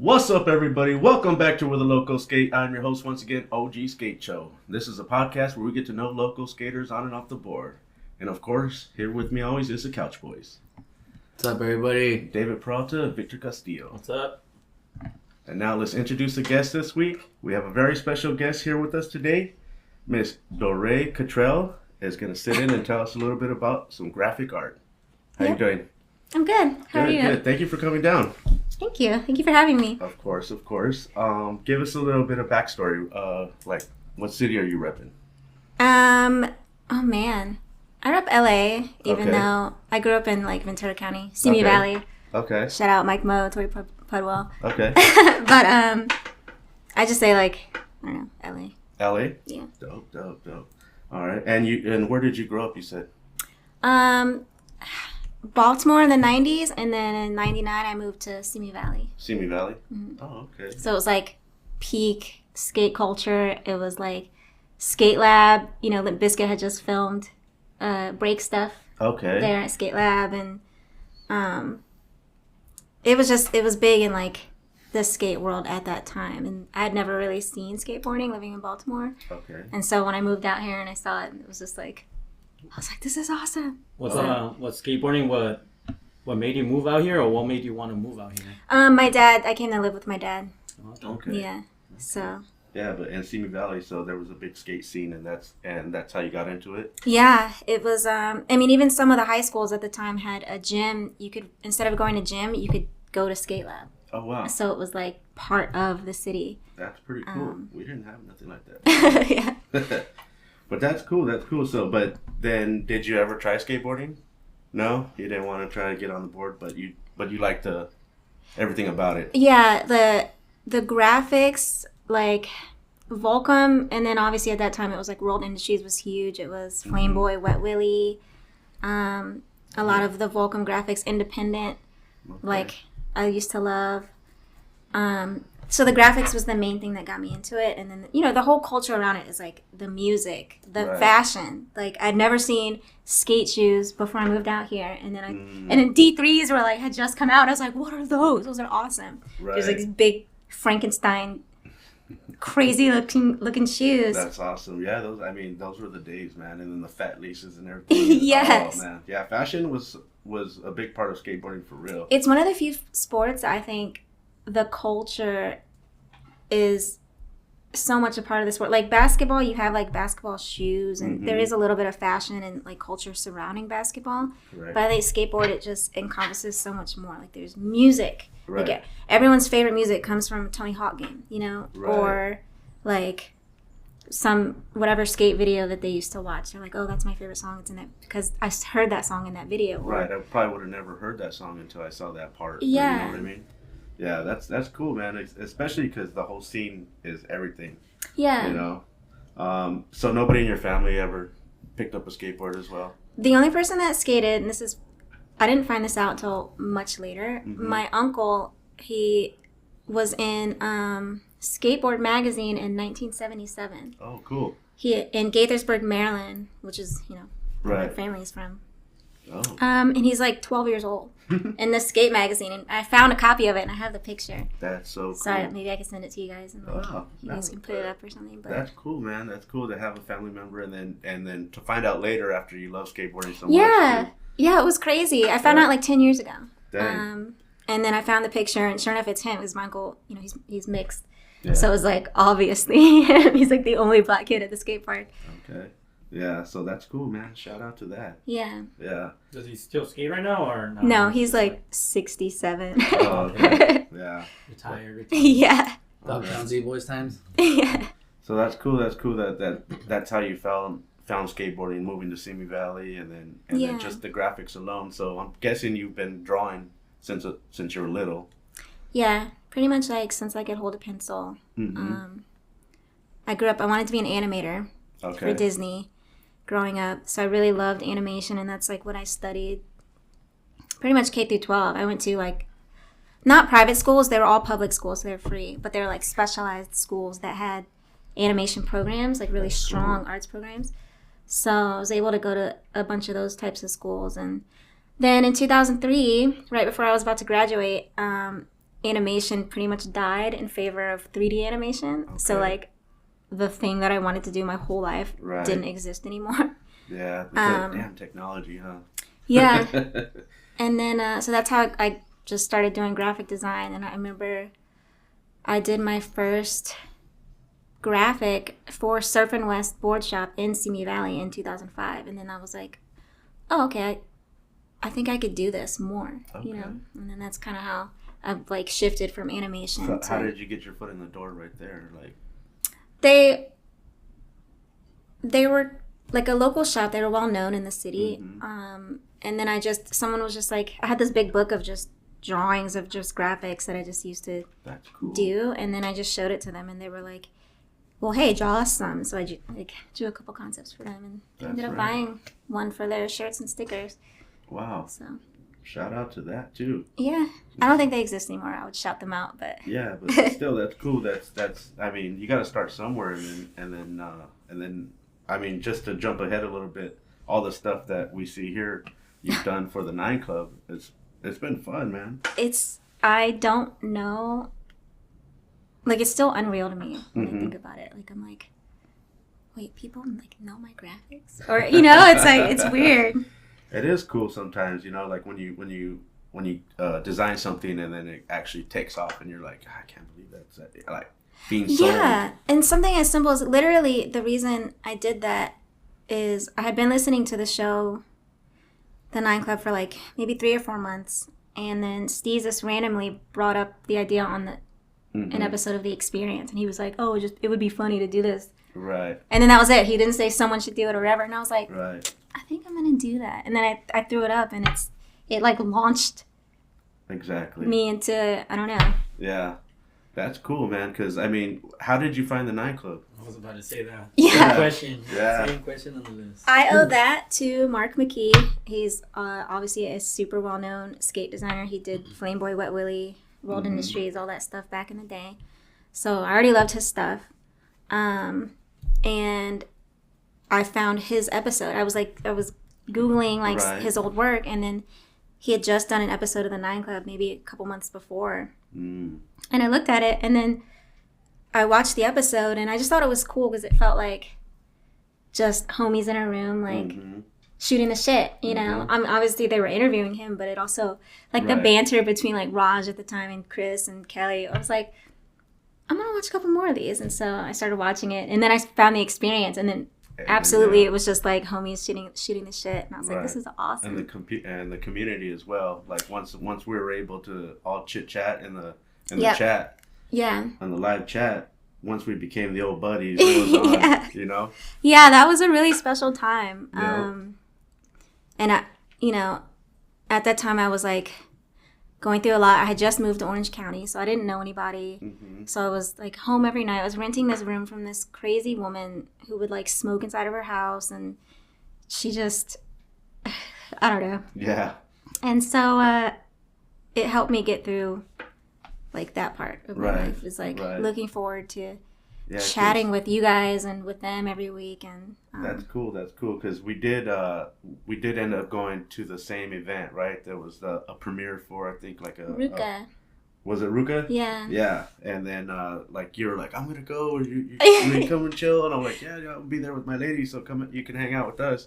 What's up, everybody? Welcome back to Where the Locals Sk8. I'm your host once again, OG Skate Show. This is a podcast where we get to know local skaters on and off the board. And of course, here with me always is the Couch Boys. What's up, everybody? David Peralta, Victor Castillo. What's up? And now let's introduce the guest this week. We have a very special guest here with us today. Miss Doré Kattrell is going to sit in and tell us a little bit about some graphic art. How you doing? I'm good. How are you? Good. Thank you for coming down. Thank you. Thank you for having me. Of course. Give us a little bit of backstory. Like, what city are you repping? Oh man. I grew up LA, even though I grew up in like Ventura County, Simi Valley. Okay. Shout out Mike Moe, Tori Pudwell. Okay. But I just say like, I don't know, LA. LA? Yeah. Dope. All right. And where did you grow up, you said? Baltimore in the 90s, and then in 99 I moved to Simi Valley. Simi Valley? Mm-hmm. Oh, okay. So it was like peak skate culture. It was like Skate Lab. You know, Limp Bizkit had just filmed break stuff there at Skate Lab, and it was big in like the skate world at that time, and I had never really seen skateboarding living in Baltimore. Okay. And so when I moved out here and I saw it, it was just like, I was like, this is awesome. What's skateboarding? What made you move out here, or what made you want to move out here? My dad. I came to live with my dad. Okay. Yeah. So. Yeah, but in Simi Valley, so there was a big skate scene, and that's how you got into it. Yeah, it was. I mean, even some of the high schools at the time had a gym. You could, instead of going to gym, you could go to Skate Lab. Oh wow! So it was like part of the city. That's pretty cool. We didn't have nothing like that. Yeah. But that's cool. So, but then, did you ever try skateboarding? No, you didn't want to try to get on the board, but you liked everything about it. Yeah, the graphics, like Volcom, and then obviously at that time it was like World Industries was huge. It was Flame Boy, Wet Willie, a lot of the Volcom graphics, independent, like I used to love. So the graphics was the main thing that got me into it, and then the whole culture around it is like the music, the fashion. Like I'd never seen skate shoes before I moved out here, and then and then D3s were like had just come out. I was like, what are those? Those are awesome. Right. There's like these big Frankenstein, crazy looking shoes. That's awesome. Yeah, those were the days, man. And then the fat laces and everything. Yes. Oh man, yeah, fashion was a big part of skateboarding for real. It's one of the few sports I think the culture is so much a part of the sport. Like basketball, you have like basketball shoes, and there is a little bit of fashion and like culture surrounding basketball. Right. But I think skateboard, it just encompasses so much more. Like there's music. Right. Like everyone's favorite music comes from a Tony Hawk game, or like some whatever skate video that they used to watch. They're like, oh, that's my favorite song. It's in that because I heard that song in that video. Right. I probably would have never heard that song until I saw that part. Yeah. You know what I mean? Yeah, that's cool, man. Especially because the whole scene is everything. Yeah. So nobody in your family ever picked up a skateboard as well? The only person that skated, and I didn't find this out until much later. My uncle, he was in Skateboard magazine in 1977. Oh, cool. He in Gaithersburg, Maryland, which is where my family's from. Oh. And he's like 12 years old in the skate magazine, and I found a copy of it and I have the picture. That's so cool. Sorry, maybe I can send it to you guys and you guys can put it up or something. But that's cool, man. That's cool to have a family member and then to find out later after you love skateboarding so much. Yeah, it was crazy. I found out like 10 years ago. Dang. And then I found the picture, and sure enough, it's him. Because my uncle, he's mixed, yeah. So it was like obviously him. He's like the only black kid at the skate park. Okay. Yeah, so that's cool, man. Shout out to that. Yeah. Yeah. Does he still skate right now, or no? No, he's like 67. Oh, okay. Yeah. Retired. Yeah. Dogtown Z-Boys times. Yeah. So that's cool. That's cool. That's how you found skateboarding, moving to Simi Valley, and then just the graphics alone. So I'm guessing you've been drawing since you were little. Yeah, pretty much like since I could hold a pencil. I grew up. I wanted to be an animator for Disney. Growing up, so I really loved animation, and that's like what I studied pretty much K through 12. I went to like not private schools, they were all public schools, so they're free, but they're like specialized schools that had animation programs, like really strong arts programs. So I was able to go to a bunch of those types of schools. And then in 2003, right before I was about to graduate, animation pretty much died in favor of 3D animation. So Okay. like the thing that I wanted to do my whole life Right. didn't exist anymore. Yeah, the damn technology, huh? Yeah. And then, so that's how I just started doing graphic design. And I remember I did my first graphic for Surf and West Board Shop in Simi Valley in 2005. And then I was like, oh, okay, I think I could do this more, you Okay. know? And then that's kind of how I've like shifted from animation So to... how did you get your foot in the door right there? Like, They were like a local shop. They were well known in the city. Mhm. And then someone was just like, I had this big book of just drawings of just graphics that I just used to that's cool. do. And then I just showed it to them and they were like, well, hey, draw us some. So I drew a couple concepts for them and they ended That's up right. buying one for their shirts and stickers. Wow. So Shout out to that too. yeah, I don't think they exist anymore. I would shout them out, but Yeah, but still, that's cool. That's. I mean, you got to start somewhere, and then. I mean, just to jump ahead a little bit, all the stuff that we see here, you've done for the 9 Club. It's been fun, man. I don't know. Like, it's still unreal to me when Mhm. I think about it. Like, I'm like, wait, people like know my graphics, or you know, it's like it's weird. It is cool sometimes, you know, like when you design something and then it actually takes off, and you're like, I can't believe that's like being sold. Yeah, and something as simple as literally the reason I did that is I had been listening to the show, The 9 Club, for like maybe 3 or 4 months, and then Steve just randomly brought up the idea on an episode of The Experience, and he was like, "Oh, it would be funny to do this," Right. and then that was it. He didn't say someone should do it or whatever, and I was like, Right. I think I'm gonna do that, and then I threw it up, and it like launched Exactly. me into, I don't know. Yeah. That's cool, man. Because I mean, how did you find the 9 Club? I was about to say that. Yeah. Same question. Yeah. Same question on the list. I owe that to Mark McKee. He's obviously a super well-known skate designer. He did Flame Boy, Wet Willie, World Industries, all that stuff back in the day. So I already loved his stuff. And I found his episode. I was Googling like Right. his old work, and then he had just done an episode of the 9 Club maybe a couple months before. Mm. And I looked at it, and then I watched the episode, and I just thought it was cool because it felt like just homies in a room, like Mhm. shooting the shit, you know? Obviously, they were interviewing him, but it also, like, the Right. banter between, like, Raj at the time and Chris and Kelly, I was like, I'm going to watch a couple more of these. And so I started watching it, and then I found The Experience, and then absolutely yeah. it was just, like, homies shooting the shit. And I was like, this Right. is awesome. And the community as well. Like once we were able to all chit chat in the Yep. chat, Yeah. on the live chat. Once we became the old buddies, it was on. Yeah. You know. Yeah, that was a really special time. Yeah. And I, you know, at that time I was like going through a lot. I had just moved to Orange County, so I didn't know anybody. Mm-hmm. So I was like home every night. I was renting this room from this crazy woman who would like smoke inside of her house, and she just, I don't know. Yeah. And so it helped me get through like that part of my Right, life. It was like right. looking forward to Yeah. 'cause chatting with you guys and with them every week. And That's cool. That's cool because we did end up going to the same event, right? There was a premiere for I think like a Ruka. was it Ruka? Yeah. Yeah, and then like you were like, I'm gonna go, or you gonna come and chill, and I'm like, yeah, I'll be there with my lady, so come, you can hang out with us.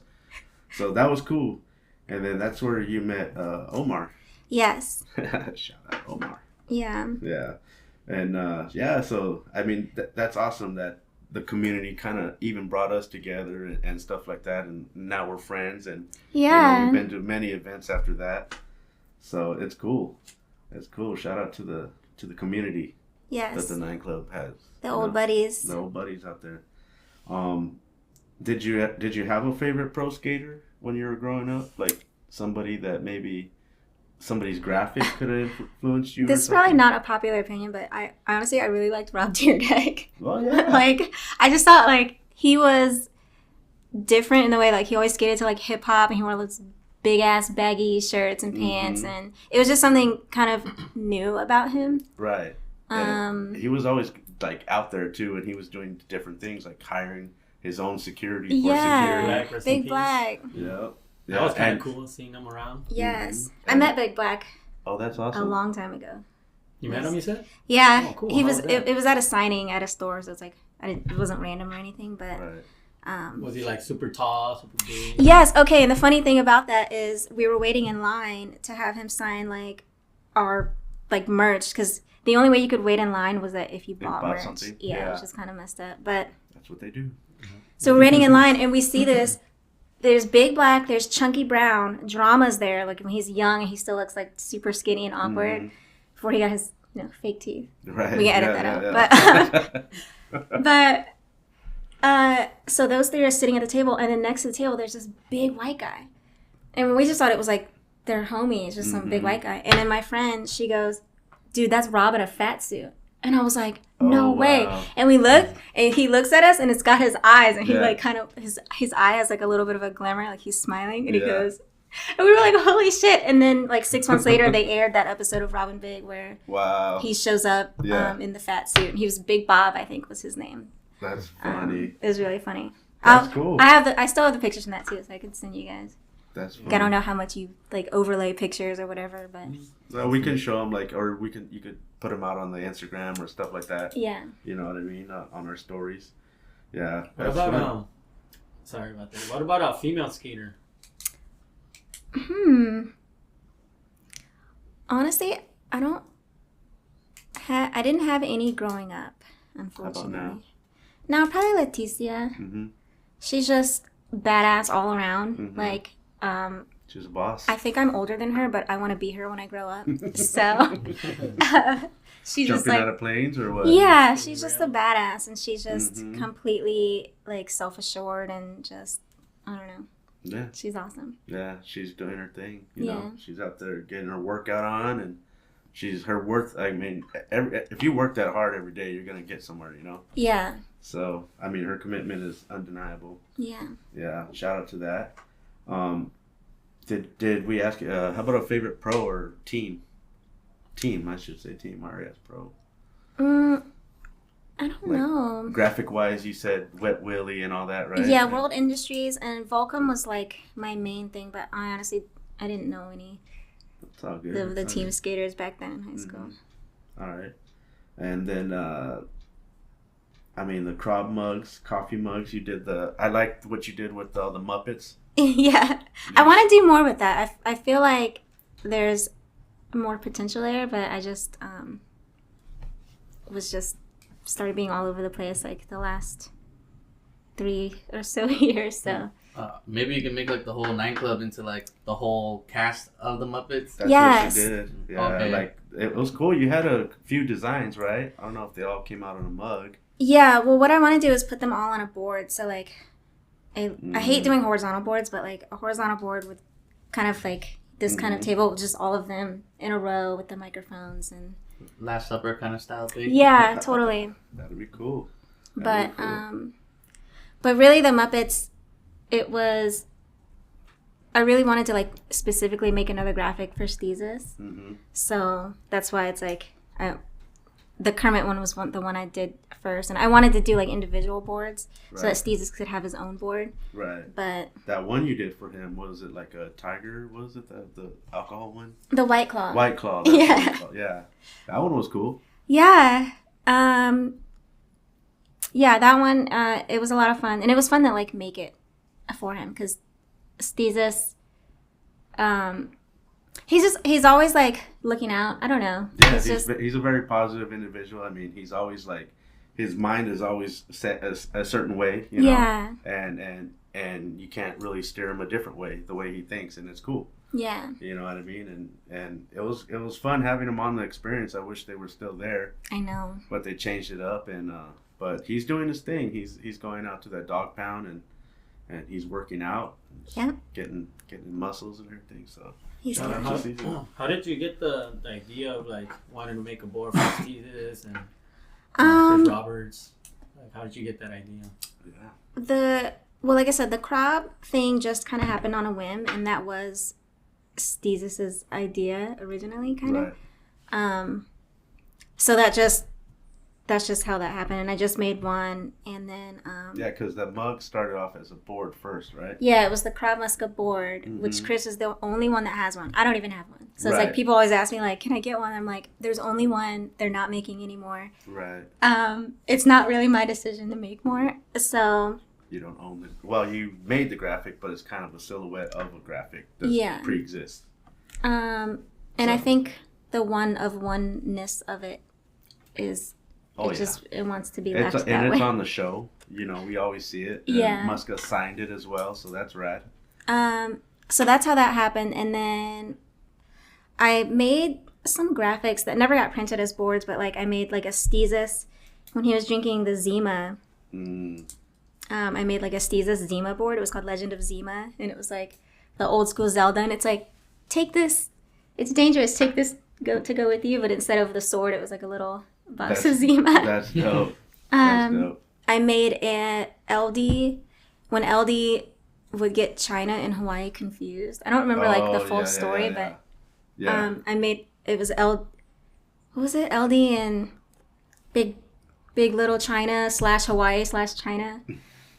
So that was cool, and then that's where you met Omar. Yes. Shout out Omar. Yeah. Yeah, and yeah, so I mean that's awesome that the community kind of even brought us together and stuff like that, and now we're friends, and Yeah. we've been to many events after that, so it's cool. It's cool. Shout out to the community Yes. that the 9 Club has. The you old know, buddies. the old buddies out there. Did you have a favorite pro skater when you were growing up? Like somebody that maybe somebody's graphic could have influenced you? This or is probably something? not a popular opinion, but I honestly really liked Rob Dyrdek. Well, yeah. Like I just thought like he was different in the way like he always skated to like hip hop, and he wore those big ass baggy shirts and pants, and it was just something kind of new about him. Right. And he was always like out there too, and he was doing different things like hiring his own security for Yeah. Black, rest in Big peace. Black. security. Yep. That was kind and- of cool seeing them around. Yes. Mhm. I met Big Black Oh, that's a awesome. long time ago. You met him, you said? Yeah, Oh, cool. he How was. was that? It was at a signing at a store, so it's like it wasn't random or anything. But Right. Was he like super tall, super big? yes, okay. And the funny thing about that is we were waiting in line to have him sign like our like merch, because the only way you could wait in line was that if you bought merch. something. Yeah, which is kind of messed up. But That's what they do. so we're waiting in line, and we see this. There's Big Black, there's Chunky Brown. Drama's there. Like when he's young, and he still looks like super skinny and awkward before he got his fake teeth. Right. We can edit that out. But so those three are sitting at the table, and then next to the table, there's this big white guy. And we just thought it was like their homie. It's just some big white guy. And then my friend, she goes, dude, that's Rob in a fat suit. And I was like, no way. Wow. And we look, and he looks at us, and it's got his eyes, and he Yeah. like kind of, his eye has like a little bit of a glimmer, like he's smiling, and he goes, and we were like, holy shit. And then like 6 months later, they aired that episode of Robin Big where Wow. he shows up in the fat suit. And he was Big Bob, I think was his name. That's funny. It was really funny. That's cool. I still have the pictures from that too, so I could send you guys. That's funny. I don't know how much you like overlay pictures or whatever, but Well, we can show them or you could put them out on the Instagram or stuff like that. yeah. You know what I mean? On our stories. Yeah. What that's about fun. sorry about that. What about a female skater? Honestly, I didn't have any growing up, unfortunately. now? No, probably Leticia. Mm-hmm. She's just badass all around. Mhm. Like, She's a boss. I think I'm older than her, but I want to be her when I grow up. So she's just Jumping like, out of planes or what? yeah, she's just a badass, and she's just Mhm. completely like self-assured and just, I don't know. Yeah. She's awesome. Yeah. She's doing her thing. You Yeah. know, she's out there getting her workout on, and she's her worth. I mean, if you work that hard every day, you're gonna get somewhere. You know. Yeah. So I mean, her commitment is undeniable. Yeah. Yeah. Shout out to that. Did we ask? How about a favorite pro or team? Team, I should say team. RS pro. I don't Like, know. Graphic wise, you said Wet Willie and all that, right? Yeah, World Industries and Volcom was like my main thing, but I honestly didn't know any It's all good. of the It's all team good. skaters back then in high school. All right, and then I mean the Crob mugs, coffee mugs. You did I liked what you did with all the Muppets. Yeah, I want to do more with that. I feel like there's more potential there, but I just was just started being all over the place like the last 3 or so years. So Maybe you can make like the whole nightclub into like the whole cast of the Muppets. That's Yes. what you did. Yeah, Okay. like it was cool. You had a few designs, right? I don't know if they all came out on a mug. yeah, well, what I want to do is put them all on a board. So like, I hate doing horizontal boards, but like a horizontal board with kind of like this kind of table, just all of them in a row with the microphones and Last Supper kind of style thing. yeah, totally. That'd be cool. But That'd be cool. but really the Muppets, it was. I really wanted to like specifically make another graphic for Steezus, so that's why it's like the Kermit one was the one I did first, and I wanted to do like individual boards so that Right. Steezus could have his own board. Right. But That one you did for him, was it like a tiger? Was it the alcohol one? the White Claw. White Claw. That's Yeah. White Claw. Yeah. That one was cool. Yeah. Yeah, that one, it was a lot of fun. And it was fun to, like, make it for him. Because Steezus, he's always, like, looking out. I don't know. Yeah, It's just, he's a very positive individual. I mean, he's always like, his mind is always set a certain way, you know? yeah. And you can't really steer him a different way, the way he thinks, and it's cool. Yeah. You know what I mean? And it was fun having him on the experience. I wish they were still there, I know. but they changed it up. And but he's doing his thing. He's going out to that dog pound and he's working out. Yeah. Getting muscles and everything. So He's Shout good. out to Steezus. How did you get the idea of like wanting to make a board for Steezus and Chris Roberts? Like, how did you get that idea? Yeah. Well, like I said, the Crob thing just kind of happened on a whim, and that was Steezus's idea originally, kind of. Right. So that just that's just how that happened. And I just made one, and then Yeah, because the mug started off as a board first, right? yeah, it was the Crob board, which Chris is the only one that has one. I don't even have one. So it's like people always ask me like, can I get one? I'm like, there's only one. They're not making any more. Right. It's not really my decision to make more. So You don't own it. Well, you made the graphic, but it's kind of a silhouette of a graphic that pre-exists. And I think the oneness of it is it wants to be left that way. And it's on the show. You know, we always see it. Yeah. And Muska signed it as well, so that's rad. So that's how that happened. And then I made some graphics that never got printed as boards, but like I made like a Steezus when he was drinking the Zima. I made like a Steezus Zima board. It was called Legend of Zima, and it was like the old school Zelda. And it's like, take this. It's dangerous. Take this go with you. But instead of the sword, it was like a little box of Zima. That's dope. That's dope. I made a LD when LD would get China and Hawaii confused. I don't remember like the full story, but I made it was what was it? LD and Big Little China / Hawaii / China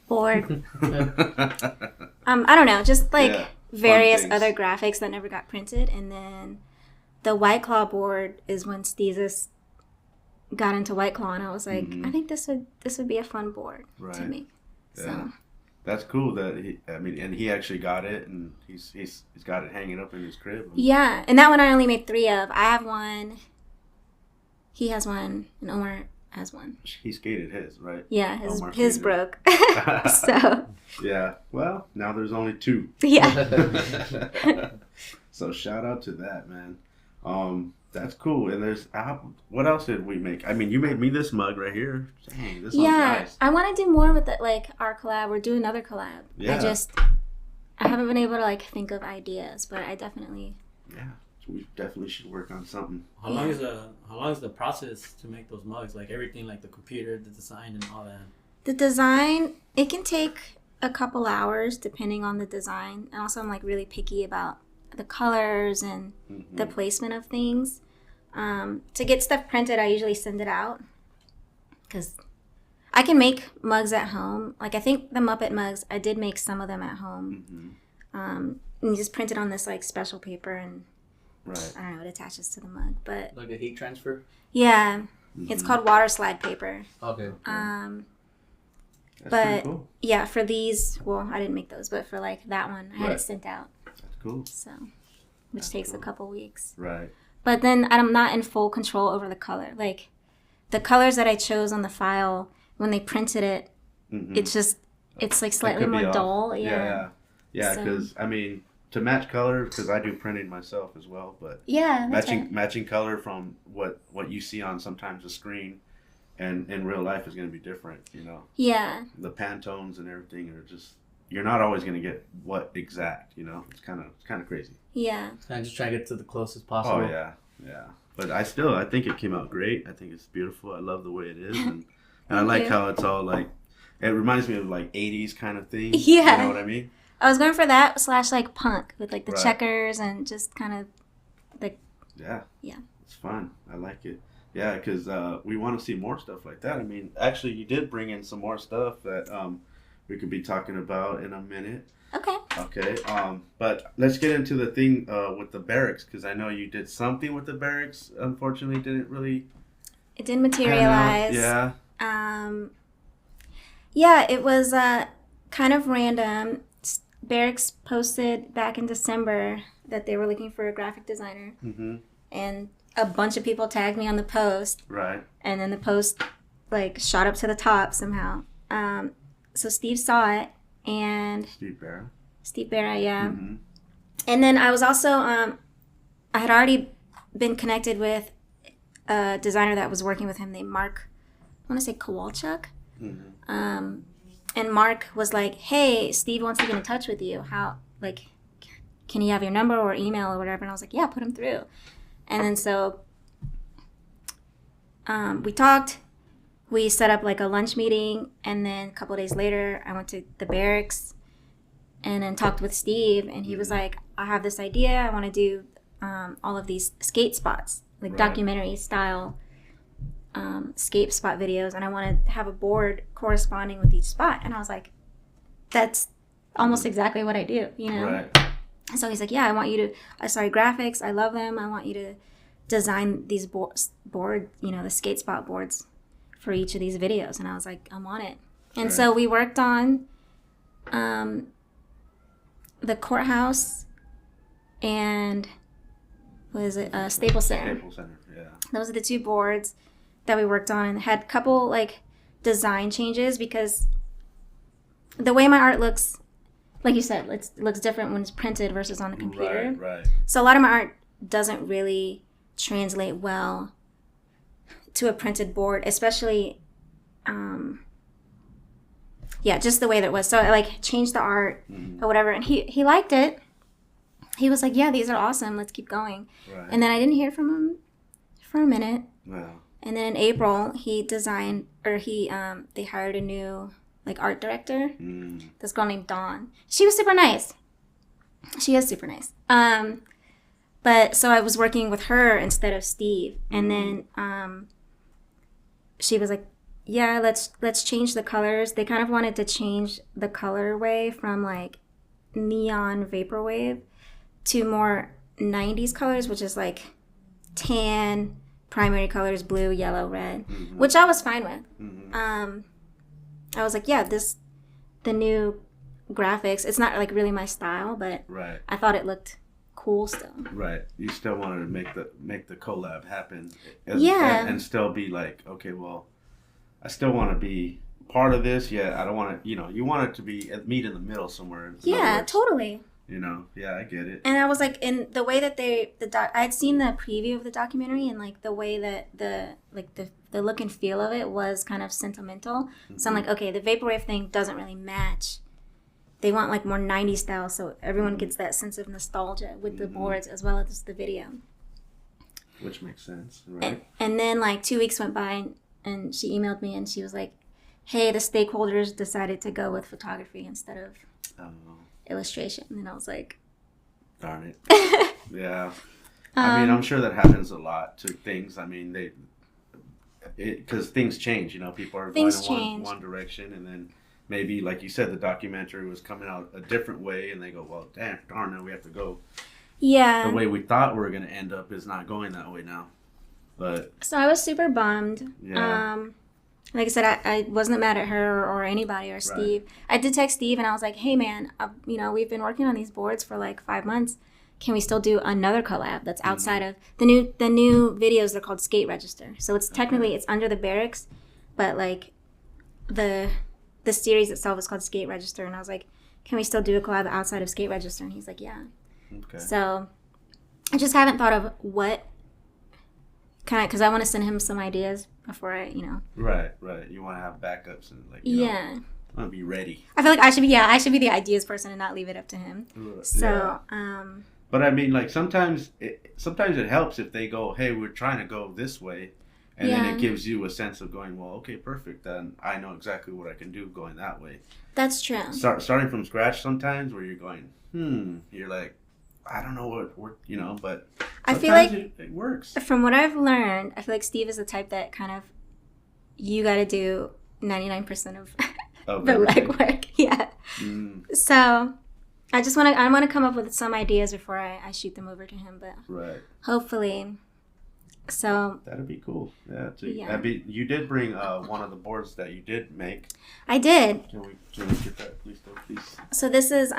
board. I don't know, just like various other graphics that never got printed. And then the White Claw board is when Steezus got into White Claw, and I was like, I think this would be a fun board to make. Yeah. So that's cool that he actually got it, and he's got it hanging up in his crib. Yeah, and that one I only made 3 of. I have one, he has one, and Omar has one. He skated his, right? Yeah, his broke. So yeah, well, now there's only 2. Yeah. So shout out to that, man. That's cool. And there's what else did we make? I mean, you made me this mug right here. Dang, this one's nice. I want to do more with it, like our collab or do another collab. Yeah. I haven't been able to like think of ideas, but I definitely. Yeah, we definitely should work on something. How long is the process to make those mugs? Like everything, like the computer, the design, and all that. The design, it can take a couple hours depending on the design, and also I'm like really picky about the colors and the placement of things. To get stuff printed, I usually send it out because I can make mugs at home. Like I think the Muppet mugs, I did make some of them at home. And you just print it on this like special paper, and I don't know, it attaches to the mug. But like a heat transfer. Yeah, it's called water slide paper. Okay. That's but cool. Yeah, for these, well, I didn't make those, but for like that one, I had it sent out. That's cool. So, which takes a couple weeks. Right. But then I'm not in full control over the color. Like the colors that I chose on the file when they printed it, it's like slightly more dull. Yeah, because I mean, to match color, because I do printing myself as well, but matching color from what you see on sometimes the screen and in real life is going to be different, you know. Yeah. The Pantones and everything are just, you're not always going to get what exact, you know. It's kind of crazy. Yeah. I just try to get to the closest possible. Oh yeah. But I think it came out great. I think it's beautiful. I love the way it is, and I like how it's all like. It reminds me of like 80s kind of thing. Yeah. You know what I mean? I was going for that / like punk with like the checkers and just kind of like. Yeah. Yeah. It's fun. I like it. Yeah, because we want to see more stuff like that. I mean, actually, you did bring in some more stuff that we could be talking about in a minute. Okay. But let's get into the thing with the barracks, because I know you did something with the barracks. Unfortunately, it didn't materialize. Yeah. Yeah, it was kind of random. Barracks posted back in December that they were looking for a graphic designer, and a bunch of people tagged me on the post. Right. And then the post like shot up to the top somehow. So Steve saw it, and Steve Barra, yeah. And then I was also I had already been connected with a designer that was working with him named Mark. I want to say Kowalchuk. And Mark was like, "Hey, Steve wants to get in touch with you. How, like, can he have your number or email or whatever?" And I was like, "Yeah, put him through." And then so we talked. We set up like a lunch meeting, and then a couple of days later, I went to the barracks and then talked with Steve, and he was like, "I have this idea. I want to do all of these skate spots, like documentary style skate spot videos, and I want to have a board corresponding with each spot. And I was like, that's almost exactly what I do, you know? Right. And so he's like, yeah, I want you to, graphics, I love them. I want you to design these board, you know, the skate spot boards for each of these videos. And I was like, I'm on it. And so we worked on the courthouse and Staples Center. Staples Center, yeah. Those are the two boards that we worked on, and had a couple like design changes because the way my art looks, like you said, it looks different when it's printed versus on the computer. Right. So a lot of my art doesn't really translate well to a printed board, especially just the way that it was. So I like changed the art or whatever, and he liked it. He was like, yeah, these are awesome, let's keep going. Right. And then I didn't hear from him for a minute. Wow. And then in April, they hired a new like art director. This girl named Dawn. She was super nice. She is super nice. But so I was working with her instead of Steve. And then she was like, yeah, let's change the colors. They kind of wanted to change the colorway from like neon vaporwave to more 90s colors, which is like tan, primary colors, blue, yellow, red, which I was fine with. I was like, yeah, the new graphics, it's not like really my style, but I thought it looked cool still. Right. You still wanted to make the collab happen. And still be like, okay, well, I still want to be part of this. Yeah, I don't want to, you want it to be meet in the middle somewhere. Yeah, totally. Yeah, I get it. And I was like, in the way that I had seen the preview of the documentary, and like the way that the look and feel of it was kind of sentimental. So I'm like, okay, the vaporwave thing doesn't really match. They want like more 90s style, so everyone gets that sense of nostalgia with the boards as well as the video. Which makes sense, right? And then like 2 weeks went by, and she emailed me, and she was like, hey, the stakeholders decided to go with photography instead of illustration. And I was like, darn it. Yeah. I mean, I'm sure that happens a lot to things. I mean, because things change, people are going in one direction, and then maybe, like you said, the documentary was coming out a different way, and they go, well, darn, now we have to go. Yeah. The way we thought we were going to end up is not going that way now. But so I was super bummed. Yeah. Like I said, I wasn't mad at her or anybody or Steve. Right. I did text Steve, and I was like, hey, man, we've been working on these boards for like 5 months. Can we still do another collab that's outside of the new videos? They're called Skate Register. So it's technically it's under the barracks, but like the series itself is called Skate Register. And I was like, can we still do a collab outside of Skate Register? And he's like, yeah. Okay. So I just haven't thought of what kind of, because I want to send him some ideas before I, Right. You want to have backups and like, yeah. I want to be ready. I feel like I should be the ideas person and not leave it up to him. So, But I mean, like sometimes it helps if they go, hey, we're trying to go this way. And then it gives you a sense of going, well, okay, perfect. Then I know exactly what I can do going that way. That's true. Starting from scratch sometimes where you're going, you're like, I don't know what, but I feel like it works. From what I've learned, I feel like Steve is the type that kind of, you got to do 99% of the legwork. Yeah. So I want to come up with some ideas before I shoot them over to him, but hopefully. So that'd be cool. Yeah. You did bring one of the boards that you did make. I did. Can we get that, please? So this is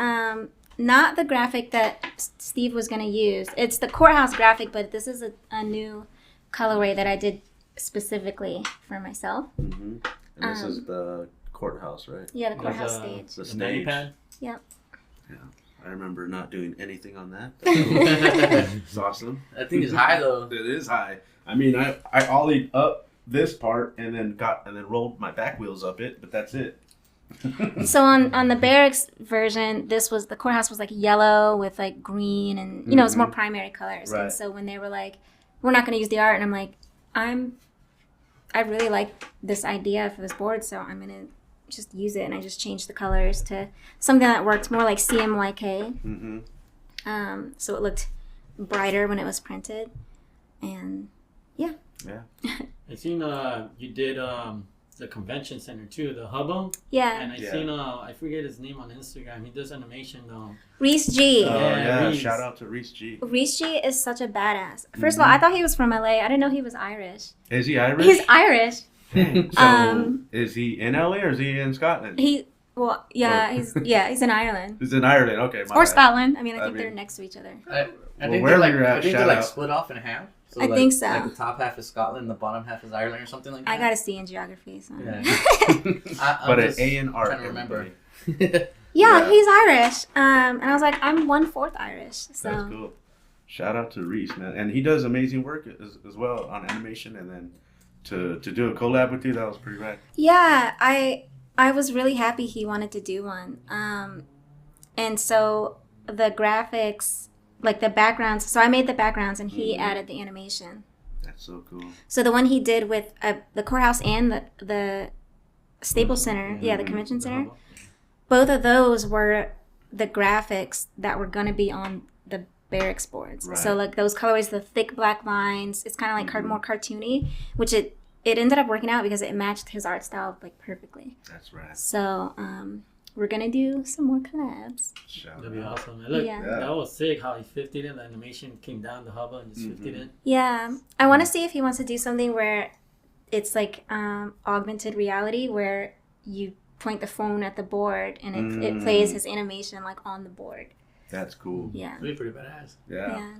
not the graphic that Steve was going to use. It's the courthouse graphic, but this is a new colorway that I did specifically for myself. Mm-hmm. And this is the courthouse, right? Yeah, the courthouse stage. The stage. Pad? Yep. Yeah. I remember not doing anything on that. It's awesome. That thing is high though. It is high. I mean, I ollied up this part and then rolled my back wheels up it, but that's it. So on the barracks version, the courthouse was like yellow with like green and it's more primary colors. Right. And so when they were like, we're not going to use the art, and I'm like, I really like this idea for this board, so I'm going to just use it, and I just changed the colors to something that worked more like CMYK. So it looked brighter when it was printed, and Yeah. I seen you did the convention center too, the Hubble. Yeah. And I seen I forget his name on Instagram. He does animation though. Reese G. Yeah, Reese. Shout out to Reese G. Reese G is such a badass. First of all, I thought he was from LA. I didn't know he was Irish. Is he Irish? He's Irish. So is he in LA or is he in Scotland? He's in Ireland. He's in Ireland. Okay, my Or bad. Scotland. I think they're next to each other. I think wherever they're like, you're at, I think shout they're like out. split off in half. So I like, think so. Like the top half is Scotland, the bottom half is Ireland, or something like that. I got a C in geography. So. Yeah. But I'm an A in art. trying to remember. Yeah, he's Irish. And I was like, I'm 1/4 Irish. So. That's cool. Shout out to Reese, man, and he does amazing work as well on animation. And then to do a collab with you, that was pretty rad. Yeah, I was really happy he wanted to do one. And so the graphics, like the backgrounds. So I made the backgrounds, and he added the animation. That's so cool. So the one he did with the courthouse and the Staples Center, the convention center, both of those were the graphics that were gonna be on the barracks boards. Right. So like those colorways, the thick black lines, it's kind of like more cartoony, which it ended up working out because it matched his art style like perfectly. That's rad. So we're gonna do some more collabs. That'd be awesome. And look, Yeah. that was sick how he 50'd it. The animation came down the Hubble and just 50'd it. Yeah, I want to see if he wants to do something where it's like augmented reality, where you point the phone at the board and it plays his animation like on the board. That's cool. Yeah. That'd be pretty badass. Yeah.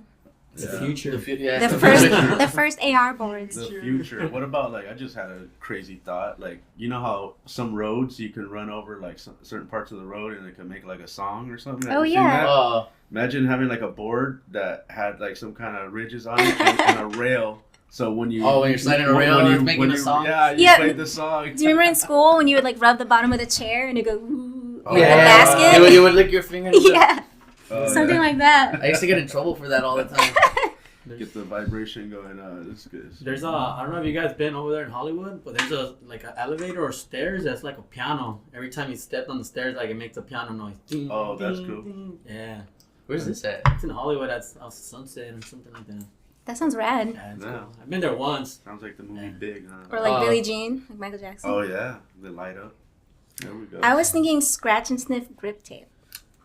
The future. The first AR boards. The future. What about like? I just had a crazy thought. Like, you know how some roads you can run over like certain parts of the road and it can make like a song or something. Oh, Have you yeah. seen that? Imagine having like a board that had like some kind of ridges on it and a rail. So when you when you're sliding a rail, it's making a song. Yeah, you Yeah. played the song. Do you remember in school when you would like rub the bottom of the chair and it go ooh, Oh, with yeah. the basket? You would lick your finger. Yeah, Oh, something yeah. like that. I used to get in trouble for that all the time. Get the vibration going. It's good. There's I don't know if you guys been over there in Hollywood, but there's a like an elevator or stairs that's like a piano. Every time you step on the stairs, like it makes a piano noise. Ding, Oh, that's ding, cool. ding. Yeah. Where's this at? It's in Hollywood. That's off Sunset or something like that. That sounds rad. Yeah, it's Yeah. cool. I've been there once. Sounds like the movie Yeah. Big, huh? Or like Billie Jean, like Michael Jackson. Oh yeah, the light up. There we go. I was thinking scratch and sniff grip tape,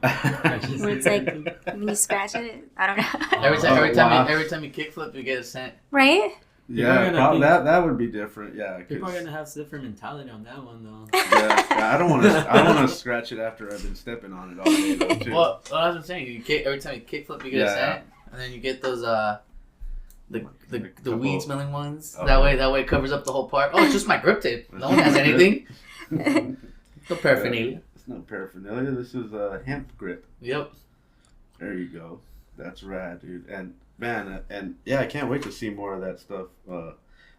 where it's like when you scratch it, I don't know. Every time you kickflip, you get a cent. Right? Yeah, People are gonna that would be different. Yeah, People are 'cause- gonna have different mentality on that one though. yeah, I don't want to scratch it after I've been stepping on it all day though, too. Well, that's what I'm saying. You every time you kickflip, you get a cent, and then you get those the weed smelling ones. Oh. That way it covers up the whole part. Oh, it's just my grip tape. No one has anything. No paraphernalia. It's not paraphernalia. This is a hemp grip. Yep. There you go. That's rad, dude. And man, and yeah, I can't wait to see more of that stuff. And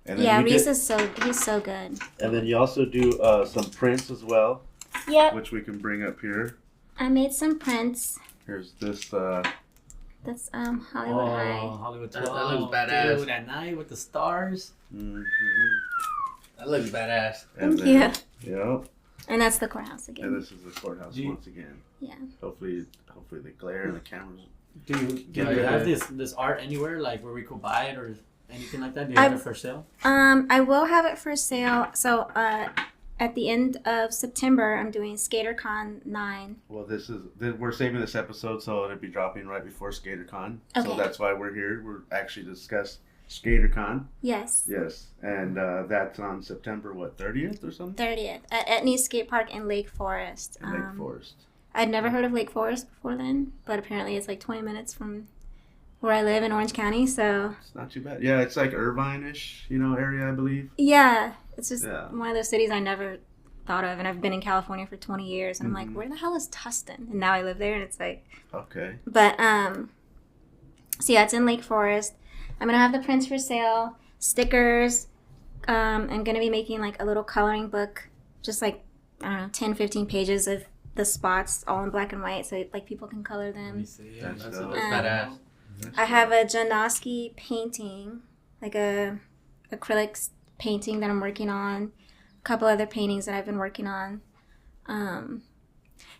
then Yeah, you Reese get- he's so good. And then you also do some prints as well, Yep, which we can bring up here. I made some prints. Here's this. That's Hollywood High. Hollywood That 12. looks badass. Dude, at night with the stars. That looks badass. And Thank you. Yep. And that's the courthouse again. And this is the courthouse once again. Yeah. Hopefully the glare and the cameras. Do you Yeah, have yeah. this art anywhere, like where we could buy it or anything like that? Do you have it for sale? I will have it for sale. So at the end of September, I'm doing SkaterCon 9. Well, we're saving this episode, so it'll be dropping right before SkaterCon. So Okay. that's why we're here. We're actually discuss SkaterCon. Yes. Yes, and that's on September 30th or something. 30th at Etney Skate Park in Lake Forest. In Lake Forest. I'd never heard of Lake Forest before then, but apparently it's like 20 minutes from where I live in Orange County. So It's not too bad. Yeah, it's like Irvine-ish, area, I believe. yeah, it's just Yeah. one of those cities I never thought of, and I've been in California for 20 years, and I'm like, where the hell is Tustin? And now I live there, and it's like, Okay. but so yeah, it's in Lake Forest. I'm gonna have the prints for sale, stickers. I'm gonna be making like a little coloring book, just like I don't know, 10, 15 pages of the spots, all in black and white, so like people can color Let me them. see. That's That's dope. badass. I have a Janoski painting, like a acrylics painting that I'm working on. A couple other paintings that I've been working on.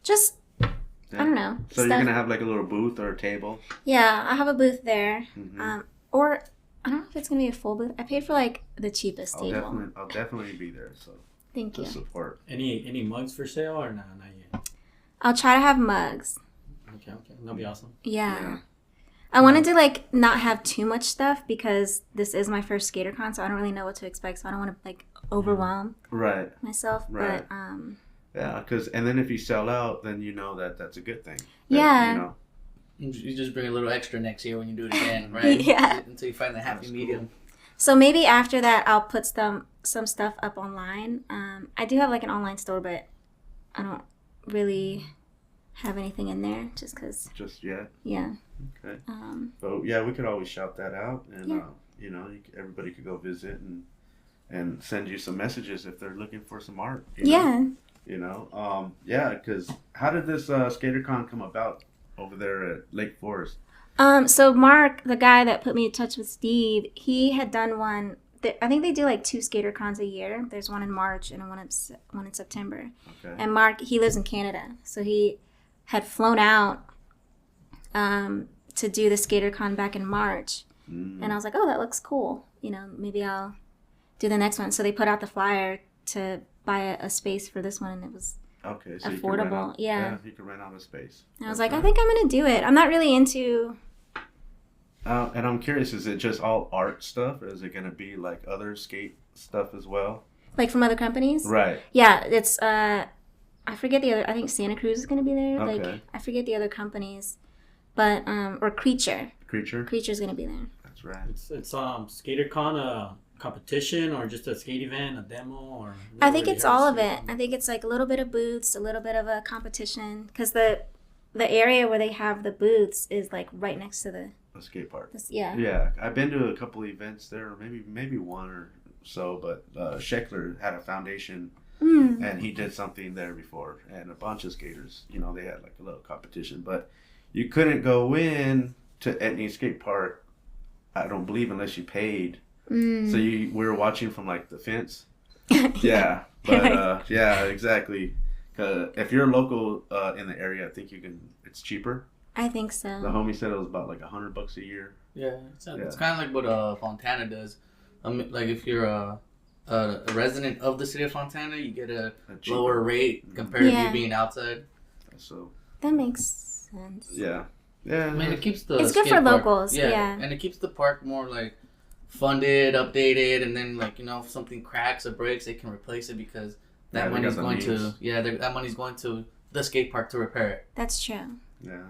Just I don't know. So stuff. you're gonna have like a little booth or a table. Yeah, I have a booth there. Mhm. Or I don't know if it's gonna be a full booth. I paid for like the cheapest table. I'll definitely be there. So Thank you. Support. Any mugs for sale or not yet? I'll try to have mugs. Okay, that'll be awesome. Yeah. I wanted to like not have too much stuff because this is my first SkaterCon, so I don't really know what to expect. So I don't want to like overwhelm myself. Right. But yeah, and then if you sell out, then you know that's a good thing. Yeah. You know. You just bring a little extra next year when you do it again, right? Yeah. Until you find the happy medium. So maybe after that, I'll put some stuff up online. I do have like an online store, but I don't really have anything in there just because. Just yet. Yeah. Okay. But yeah, we could always shout that out, and you know, everybody could go visit and send you some messages if they're looking for some art. You know, because how did this SkaterCon come about over there at Lake Forest? So Mark, the guy that put me in touch with Steve, he had done one. I think they do like 2 SkaterCons a year. There's one in March and one in September. Okay. And Mark, he lives in Canada, so he had flown out to do the SkaterCon back in March. And I was like, oh, that looks cool. You know, maybe I'll do the next one. So they put out the flyer to buy a space for this one, and it was okay, so affordable. You can rent out a space. And I was like, I think I'm going to do it. I'm not really into... and I'm curious, is it just all art stuff, or is it going to be like other skate stuff as well? Like from other companies? Right. Yeah, it's... I forget the other... I think Santa Cruz is going to be there. Okay. Like, I forget the other companies. But, or Creature. Creature's going to be there. That's right. It's SkaterCon a competition or just a skate event, a demo, or? I think it's all of it. I think it's like a little bit of booths, a little bit of a competition. Because the area where they have the booths is like right next to the skate park. Yeah, I've been to a couple of events there, or maybe one or so, but Scheckler had a foundation and he did something there before, and a bunch of skaters, you know, they had like a little competition, but you couldn't go in to any skate park, I don't believe, unless you paid. So we were watching from like the fence. Yeah, but yeah, exactly. If you're local in the area, I think it's cheaper. I think so. The homie said it was about like $100 a year. Yeah, it's kind of like what Fontana does. Like if you're a resident of the city of Fontana, you get a lower rate compared to you being outside. So that makes sense. Yeah. I mean, it keeps the. It's good for locals. Yeah, and it keeps the park more like funded, updated, and then like, you know, if something cracks or breaks, they can replace it because that money's going to that money's going to the skate park to repair it. That's true. Yeah.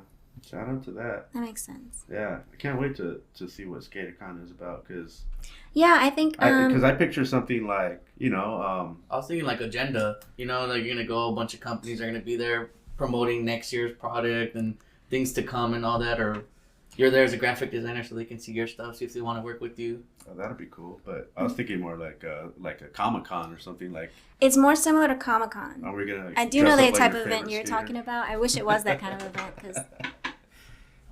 Shout out to that. That makes sense. Yeah, I can't wait to see what SkaterCon is about, because I think because I picture something like, you know, I was thinking like agenda, you know, like you're gonna go, a bunch of companies are gonna be there promoting next year's product and things to come and all that, or you're there as a graphic designer so they can see your stuff, see if they want to work with you. Oh, that'd be cool. But I was thinking more like a Comic-Con or something like. It's more similar to Comic-Con. Are we gonna? I do know the type of event you're talking about. I wish it was that kind of event, because.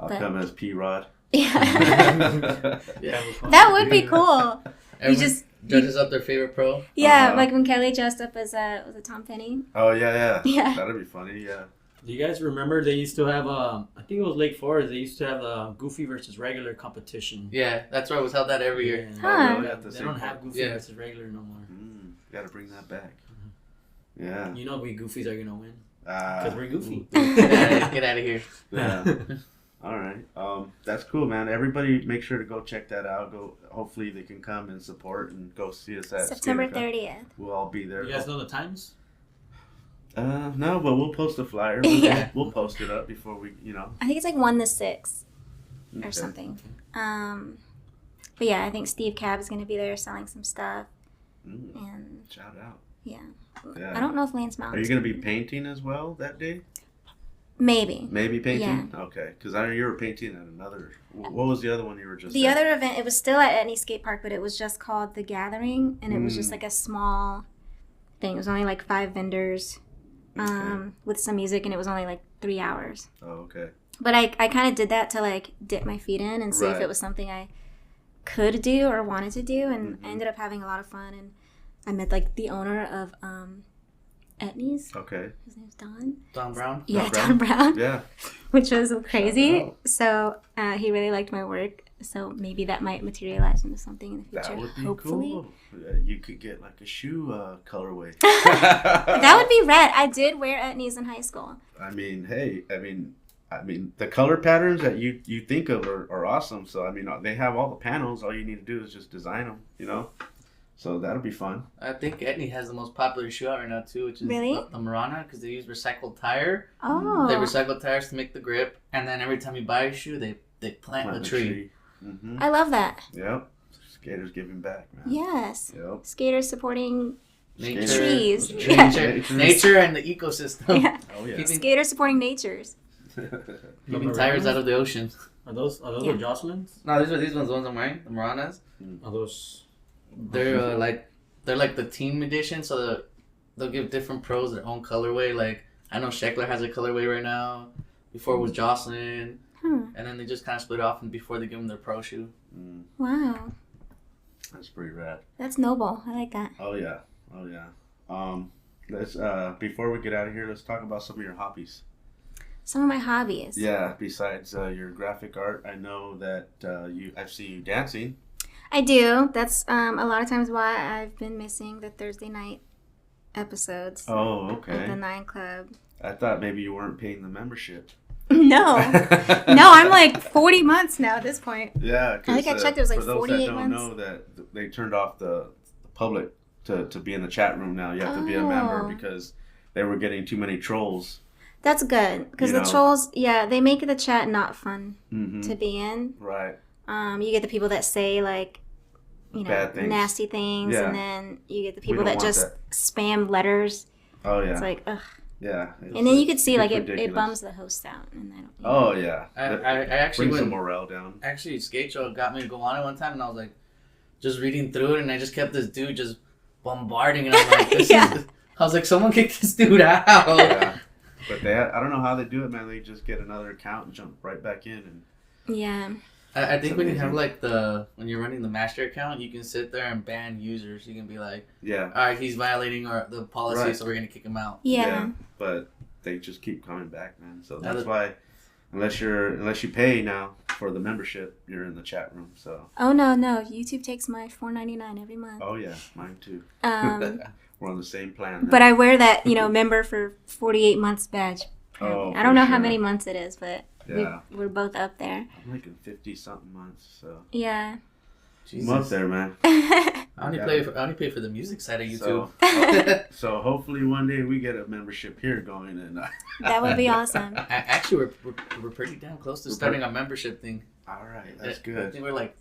I'll come as P-Rod. Yeah. Yeah, that would be cool. Everyone just judges up their favorite pro. Yeah, like when Kelly dressed up as was it Tom Penny? Oh yeah. Yeah. That'd be funny. Yeah. Do you guys remember they used to have I think it was Lake Forest. They used to have the Goofy versus regular competition. Yeah, that's why it was held that every year. Huh. They don't have Goofy versus regular no more. Gotta bring that back. Yeah. You know we Goofies are gonna win because we're Goofy. Get out of here. Yeah. All right. That's cool, man. Everybody make sure to go check that out. Hopefully they can come and support and go see us at September SkaterCon. 30th. We'll all be there. You guys know the times? No, but we'll post a flyer. Yeah. We'll post it up before we, you know. I think it's like 1 to 6 Okay. or something. But yeah, I think Steve Cab is going to be there selling some stuff. And shout out. Yeah. Yeah. I don't know if Lance Mountain. Are you going to be painting as well that day? Maybe. Maybe painting? Yeah. Okay. Because I know you were painting at another. What was the other one you were just The at? other event, it was still at Etney Skate Park, but it was just called The Gathering. And it was just like a small thing. It was only like 5 vendors with some music, and it was only like 3 hours. Oh, okay. But I kind of did that to like dip my feet in and see if it was something I could do or wanted to do. And I ended up having a lot of fun. And I met like the owner of Etney's. Okay. His name's Don. Don Brown? Yeah, Don Brown. Yeah. Which was crazy. So he really liked my work. So maybe that might materialize into something in the future. That would be hopefully. cool. You could get like a shoe colorway. That would be rad. I did wear etnies in high school. I mean, hey, I mean, the color patterns that you think of are awesome. So I mean, they have all the panels. All you need to do is just design them. You know, so that'll be fun. I think Etny has the most popular shoe out right now too, which is Really? the Marana, because they use recycled tire. Oh. They recycle tires to make the grip, and then every time you buy a shoe, they plant a tree. Mm-hmm. I love that. Yep. Skaters giving back, man. Yes. Yep. Skaters supporting Nature, trees. nature, and the ecosystem. Yeah. Oh yeah. Keeping, Skaters supporting natures. keeping tires out of the ocean. Are those Yeah. the Jocelyn's? No, these ones, the ones I'm wearing, the Maranas. Are those? They're like the team edition, so they'll give different pros their own colorway. Like I know Sheckler has a colorway right now. Before it was Jocelyn, and then they just kind of split off, and before they give them their pro shoe. Wow. That's pretty rad. That's noble. I like that. Oh yeah. Oh yeah. Let's before we get out of here, let's talk about some of your hobbies. Some of my hobbies. Yeah. Besides your graphic art, I know that I've seen you dancing. I do. That's a lot of times why I've been missing the Thursday night episodes Oh, of okay. the 9 Club. I thought maybe you weren't paying the membership. No. No, I'm like 40 months now at this point. Yeah, I think I checked, it was like for those 48 that don't months. know that they turned off the public to be in the chat room now. You have to be a member Oh. because they were getting too many trolls. That's good because You the know. trolls, yeah, they make the chat not fun Mm-hmm. to be in. Right. You get the people that say like, Bad things. nasty things, Yeah. and then you get the We people don't that want just spam letters. Oh yeah. It's like, ugh. Yeah. And then you could see it's like it ridiculous. bums the host out, and I don't. Oh yeah. I actually brings the went. morale down. Actually, Skate Show got me to go on it one time, and I was like, just reading through it, and I just kept this dude just bombarding, and I'm like, this Yeah. is. I was like, someone kick this dude out. Yeah. But I don't know how they do it, man. They just get another account and jump right back in. And Yeah. I think It's when you amazing. have like when you're running the master account, you can sit there and ban users. You can be like, yeah. all right, he's violating the policy, Right. so we're gonna kick him out. Yeah. But they just keep coming back, man. So Now that's that- why, unless you pay now for the membership, you're in the chat room. So Oh no. YouTube takes my $4.99 every month. oh yeah, mine too. We're on the same plan. Now. But I wear that member for 48 months badge. Oh, I don't for know how sure. many months it is, but Yeah. we're both up there. I'm like in 50 something months, so Yeah. Jesus. I'm up there, man. I only pay for the music side of YouTube. So hopefully one day we get a membership here going, and That would be awesome. Actually, we're pretty damn close to starting our membership thing. all right, that's I good. think we're like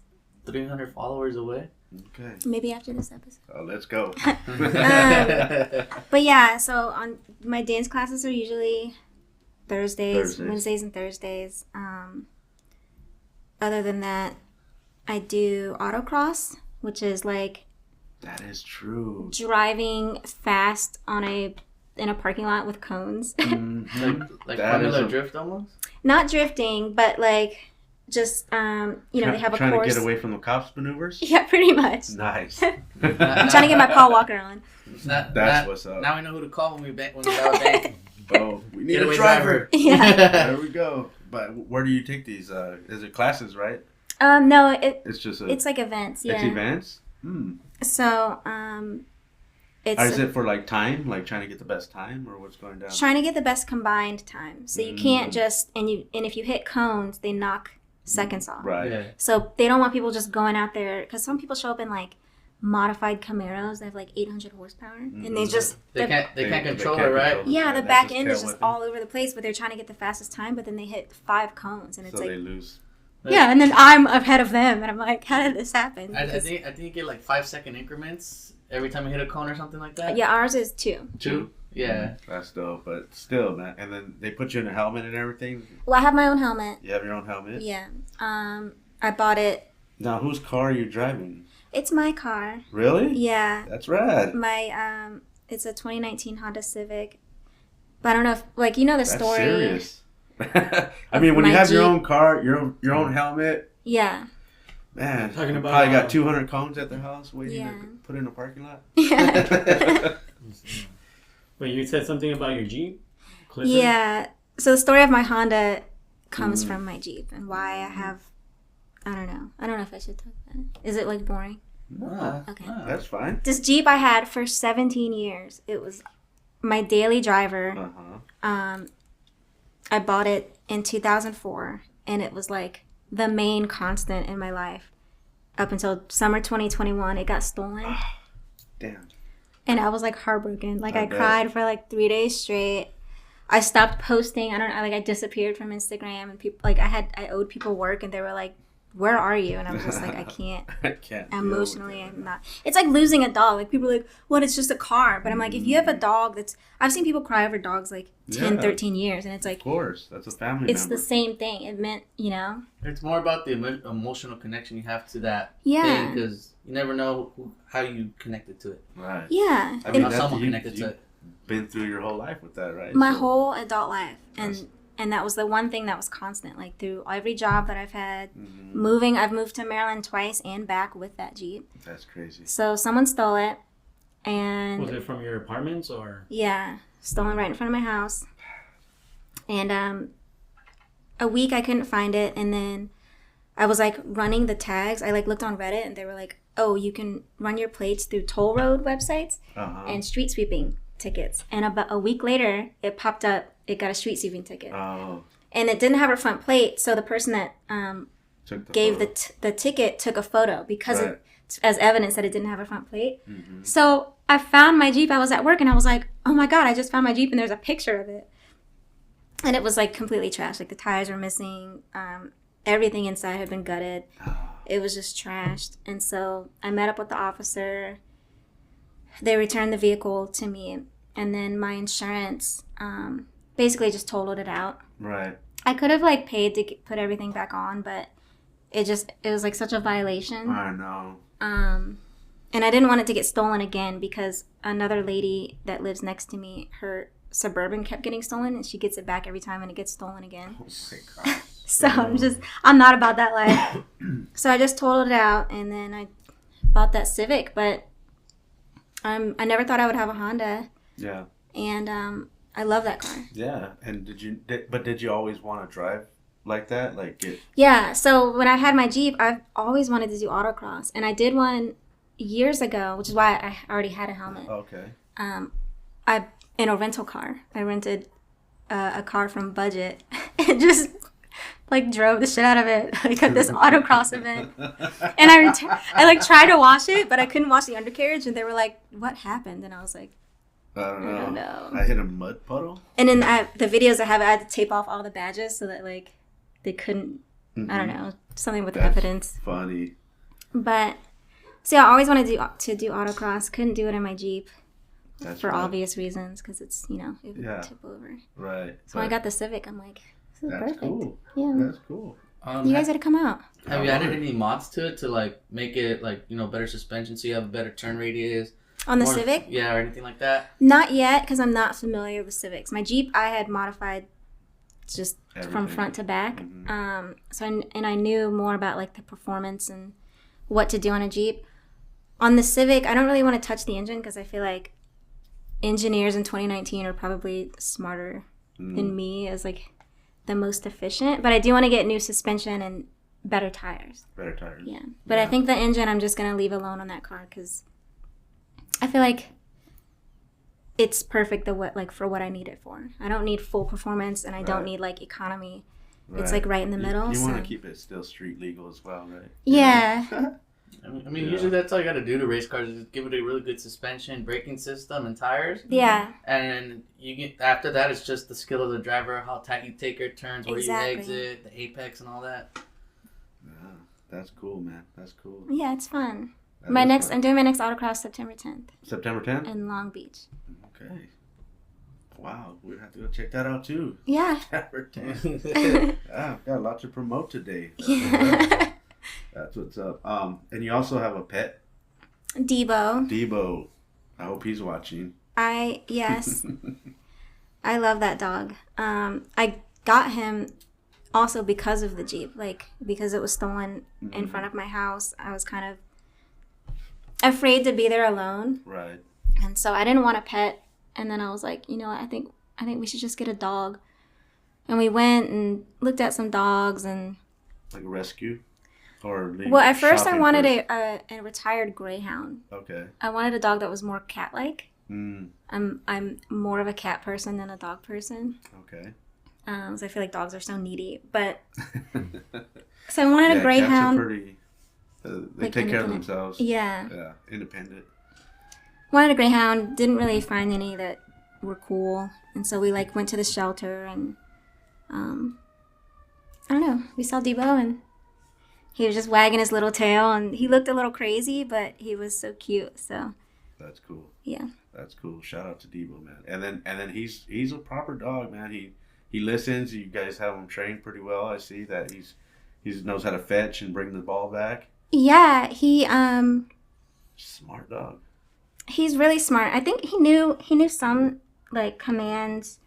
300 followers away. Okay, Maybe after this episode. let's go. But yeah, so on my dance classes are usually Thursdays. Wednesdays and Thursdays. Other than that, I do autocross, which is like That is true. driving fast in a parking lot with cones. Mhm. like That is Formula a- Drift almost. Not drifting, but like just they have a trying course. to get away from the cops maneuvers. Yeah, pretty much. Nice. I'm trying to get my Paul Walker on. That's what's up. Now we know who to call when we got a bank. Oh, we need a Getaway driver. Yeah. There we go. But where do you take these? Is it classes, right? No, It's just it's like events. Yeah. It's events. So it's Or is it for like time, like trying to get the best time, or what's going down? trying to get the best combined time. So you can't just and if you hit cones, they knock seconds off. Right. Yeah. So they don't want people just going out there because some people show up in like modified Camaros. They have like 800 horsepower, and they just They can't control it, right? yeah, the That's back just end is tail just whipping. all over the place. But they're trying to get the fastest time, but then they hit 5 cones, and it's So like they lose. yeah, and then I'm ahead of them, and I'm like, how did this happen? I Because- think you get like 5-second increments every time you hit a cone or something like that. yeah, ours is 2. 2. Yeah. That's dope, but still, man. And then they put you in a helmet and everything. Well, I have my own helmet. You have your own helmet. Yeah. I bought it. Now, whose car are you driving? It's my car. Really? Yeah. That's rad. My it's a 2019 Honda Civic. But I don't know if like the That's story. serious. I mean, when you My have your Jeep. own car, your own helmet, Yeah. man, Talking about, probably got 200 cones at their house waiting Yeah. to put in a parking lot. Yeah. Wait, you said something about your Jeep? Clifford? Yeah. So the story of my Honda comes from my Jeep and why I have I don't know. I don't know if I should talk about it. Is it like boring? No, Okay. that's fine. This Jeep I had for 17 years. It was my daily driver. I bought it in 2004, and it was like the main constant in my life up until summer 2021. It got stolen. Damn. And I was like heartbroken. Like I bet. cried for like 3 days straight. I stopped posting. I don't know. Like I disappeared from Instagram, and people like I owed people work, and they were like, "Where are you?" And I was just like, I can't. I can't. Emotionally, I'm not. It's like losing a dog. Like people are like, "What? It's just a car." But I'm like, if you have a dog that's, I've seen people cry over dogs like 10, 13 years, and it's like, Of course, that's a family it's member. the same thing. It meant, you know. It's more about the emotional connection you have to that Yeah. thing, because you never know how you connected to it. Right. Yeah. I mean, How that's, someone connected to you've it. been through your whole life with that, right? My So- whole adult life, and that was the one thing that was constant. Like through every job that I've had, moving. I've moved to Maryland twice and back with that Jeep. That's crazy. So someone stole it, and Was it from your apartments or? yeah, stolen right in front of my house. And a week I couldn't find it, and then I was like running the tags. I like looked on Reddit, and they were like, "Oh, you can run your plates through toll road websites and street sweeping tickets." And about a week later, it popped up. It got a street sweeping ticket, Oh, and it didn't have a front plate. So the person that took the gave photo. the ticket took a photo because Right. as evidence that it didn't have a front plate. So I found my Jeep. I was at work, and I was like, "Oh my god, I just found my Jeep," and there's a picture of it. And it was like completely trashed. Like the tires were missing. Everything inside had been gutted. It was just trashed. And so I met up with the officer. They returned the vehicle to me. And then my insurance basically just totaled it out. Right. I could have like paid to put everything back on, but it was like such a violation. I know. And I didn't want it to get stolen again because another lady that lives next to me, her Suburban kept getting stolen, and she gets it back every time and it gets stolen again. Oh my God. So I'm not about that life. So I just totaled it out, and then I bought that Civic, but I never thought I would have a Honda, Yeah. and I love that car. Yeah. And did you always want to drive like that? Like get Yeah, so when I had my Jeep, I've always wanted to do autocross, and I did one years ago, which is why I already had a helmet. okay. In a rental car. I rented a car from Budget and just like drove the shit out of it like at this autocross event. And I like tried to wash it, but I couldn't wash the undercarriage, and they were like, "What happened?" And I was like, I don't know. I hit a mud puddle. and then the videos I had to tape off all the badges so that like they couldn't. I don't know, something with That's evidence. Funny. But so yeah, I always wanted to do autocross. Couldn't do it in my Jeep. That's For right. obvious reasons, because it's, it would Yeah. tip over. Right. So when I got the Civic, I'm like, this is That's perfect. cool. Yeah. That's cool. You guys got to come out. Have you added any mods to it to like make it like better suspension so you have a better turn radius? On the More- Civic? Yeah, or anything like that. Not yet, because I'm not familiar with Civics. My Jeep, I had modified just from Everything. front to back. I knew more about like the performance and what to do on a Jeep. On the Civic, I don't really want to touch the engine because I feel like engineers in 2019 are probably smarter than me as like the most efficient. But I do want to get new suspension and better tires. Better tires. Yeah. But I think the engine I'm just going to leave alone on that car because I feel like it's perfect for what I need it for. I don't need full performance, and I don't need like economy. It's like right in the middle. You so. want to keep it still street legal as well, right? Yeah. I mean, usually that's all you got to do to race cars is give it a really good suspension, braking system, and tires. Yeah. And after that, it's just the skill of the driver, how tight you take your turns, where Exactly. you exit, the apex, and all that. Yeah, that's cool, man. That's cool. Yeah, it's fun. That is fun. I'm doing my next autocross September 10th September 10th? in Long Beach. Okay. Wow, we have to go check that out too. Yeah. September 10th. Yeah, I've got a lot to promote today. Yeah. That's what's up. And you also have a pet, Debo. Debo. I hope he's watching. Yes. I love that dog. I got him also because of the Jeep, like because it was stolen in front of my house. I was kind of afraid to be there alone, Right. and so I didn't want a pet. And then I was like, you know what? I think we should just get a dog. And we went and looked at some dogs, and Like a rescue. Or leave Well, at first I shopping wanted first? a retired greyhound. Okay. I wanted a dog that was more cat-like. Mm, I'm more of a cat person than a dog person. okay. So I feel like dogs are so needy. But so I wanted a Cats greyhound. are pretty. They Like take care of independent. themselves. Yeah. Yeah. Independent. Wanted a greyhound. Didn't really find any that were cool, and so we like went to the shelter and I don't know. We saw Debo and he was just wagging his little tail, and he looked a little crazy, but he was so cute. So That's cool. yeah. That's cool. Shout out to Debo, man. And then he's a proper dog, man. He listens. You guys have him trained pretty well. I see that he knows how to fetch and bring the ball back. Yeah, Smart dog. he's really smart. I think he knew some like commands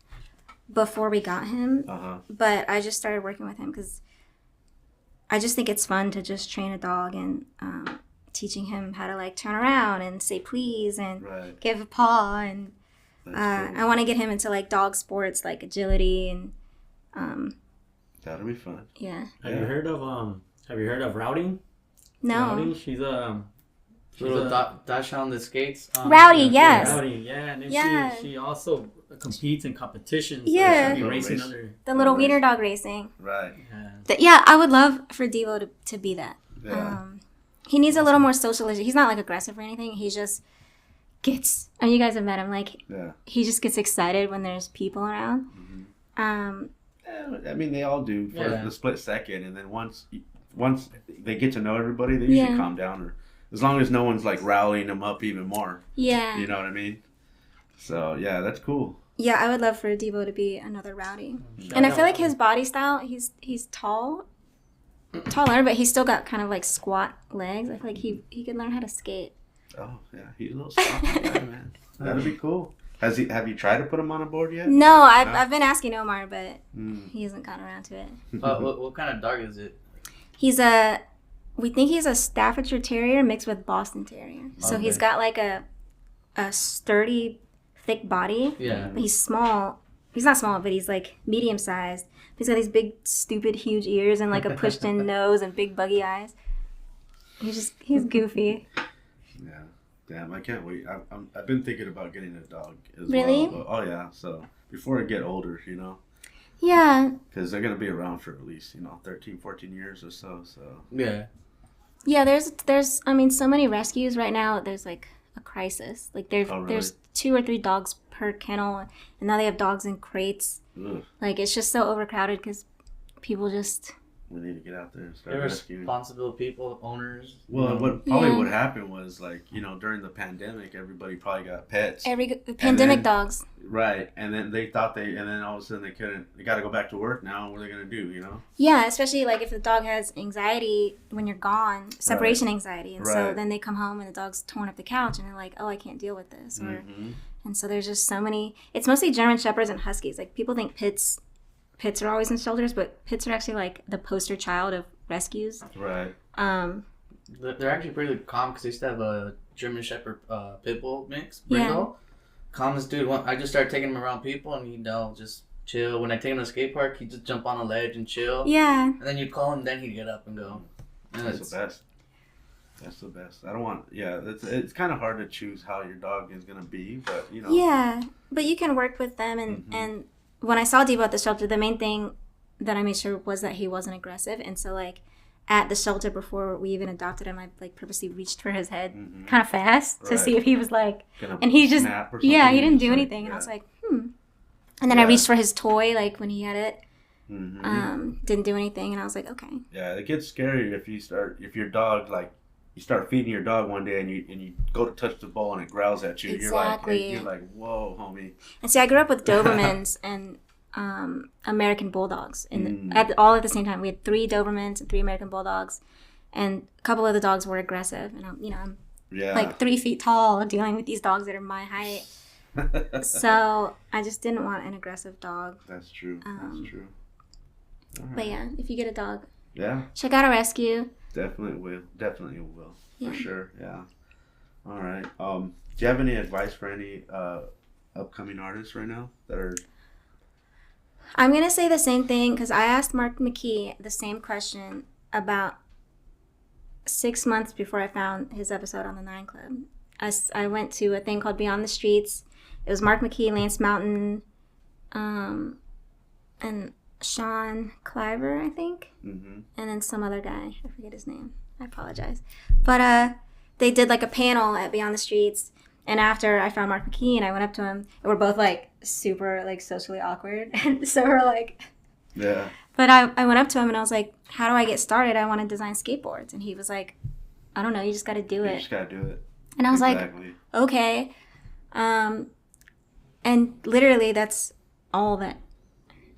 before we got him, but I just started working with him because I just think it's fun to just train a dog and teaching him how to like turn around and say please and Right. give a paw, and That's cool. I want to get him into like dog sports like agility and That'll be fun. yeah. Have you heard of routing? No. Routing? She's Little Dachshund that skates. Rowdy, yes. Routing, yeah, and then Yeah. she also competes in competitions. Yeah. She'll be Oh, racing race. other. The little Oh, wiener race. dog racing. Right. Yeah. Yeah, I would love for Devo to be that. Yeah. He needs a little more socialization. He's not like aggressive or anything. He just gets, and you guys have met him, like Yeah. he just gets excited when there's people around. Yeah, I mean, they all do for Yeah. the split second, and then once they get to know everybody, they usually Yeah. calm down, or as long as no one's like rallying them up even more. Yeah. You know what I mean? So yeah, that's cool. Yeah, I would love for Devo to be another Rowdy. Shout And I out. feel like his body style, he's taller, but he's still got kind of like squat legs. I feel like he could learn how to skate. Oh yeah, he's a little stocky guy, man. That'd be cool. Have you tried to put him on a board yet? No, I've, No? I've been asking Omar, but Mm. he hasn't gotten around to it. What kind of dog is it? We think he's a Staffordshire Terrier mixed with Boston Terrier. So he's Okay. got like a sturdy, thick body. Yeah. But he's small. He's not small, but he's like medium sized. He's got these big, stupid, huge ears and like a pushed in nose and big buggy eyes. He's goofy. Yeah. Damn, I can't wait. I've been thinking about getting a dog as Really? well. Oh yeah. So before I get older, Yeah. because they're gonna be around for at least 13, 14 years or so. So Yeah. Yeah, there's I mean so many rescues right now. There's like a crisis. Like Oh, really? there's 2 or 3 dogs per kennel, and now they have dogs in crates. ugh, Like it's just so overcrowded because people just we need to get out there and start They're rescuing. responsible people, owners. Well, what Yeah. happened was during the pandemic, everybody probably got pets, pandemic then- dogs. right? And then they thought and then all of a sudden they couldn't. They got to go back to work now. What are they gonna do? Yeah, especially like if the dog has anxiety when you're gone, separation anxiety, and so Right. then they come home and the dog's torn up the couch, and they're like, "Oh, I can't deal with this." Mm-hmm. And so there's just so many. It's mostly German Shepherds and Huskies. Like people think pits are always in shelters, but pits are actually like the poster child of rescues. Right. They're actually pretty calm because they used to have a German Shepherd pit bull mix. Yeah. Brindle. Calmest dude. I just started taking him around people, and he'd just chill. When I take him to the skate park, he'd just jump on a ledge and chill. Yeah. And then you'd call him, then he'd get up and go. And That's it's- the best. That's the best. I don't want. Yeah, it's kind of hard to choose how your dog is gonna be, but Yeah, but you can work with them, and when I saw Debo at the shelter, the main thing that I made sure was that he wasn't aggressive, and so like at the shelter before we even adopted him, I like purposely reached for his head kind of fast to Right. see if he was like, Gonna and he just snap or yeah, something, he didn't just do like, anything, and I yeah. was like, and then I Yeah. reached for his toy like when he had it, Mhm. didn't do anything, and I was like, okay, Yeah, it gets scary if your dog you start feeding your dog one day and you go to touch the bowl and it growls at you. Exactly. You're like, whoa, homie. and see, I grew up with Dobermans and American Bulldogs, and Mm. all at the same time. We had 3 Dobermans and 3 American Bulldogs, and a couple of the dogs were aggressive, and I'm Yeah. like 3 feet tall dealing with these dogs that are my height. So I just didn't want an aggressive dog. That's true. That's true. All right. But yeah, if you get a dog, Yeah, check out a rescue. definitely will. Definitely will. Yeah. For sure. Yeah. All right. Do you have any advice for any upcoming artists right now that are? I'm gonna say the same thing because I asked Mark McKee the same question about 6 months before I found his episode on the 9 Club. I went to a thing called Beyond the Streets. It was Mark McKee, Lance Mountain, and Sean Cliver, I think, and then some other guy. I forget his name. I apologize. But they did like a panel at Beyond the Streets, and after I found Mark McKee and I went up to him, and we're both like super like socially awkward, and so we're like, yeah. But I went up to him and I was like, how do I get started? I want to design skateboards. And he was like, I don't know, you just got to do it. You just got to do it. And I was like, okay. And literally that's all that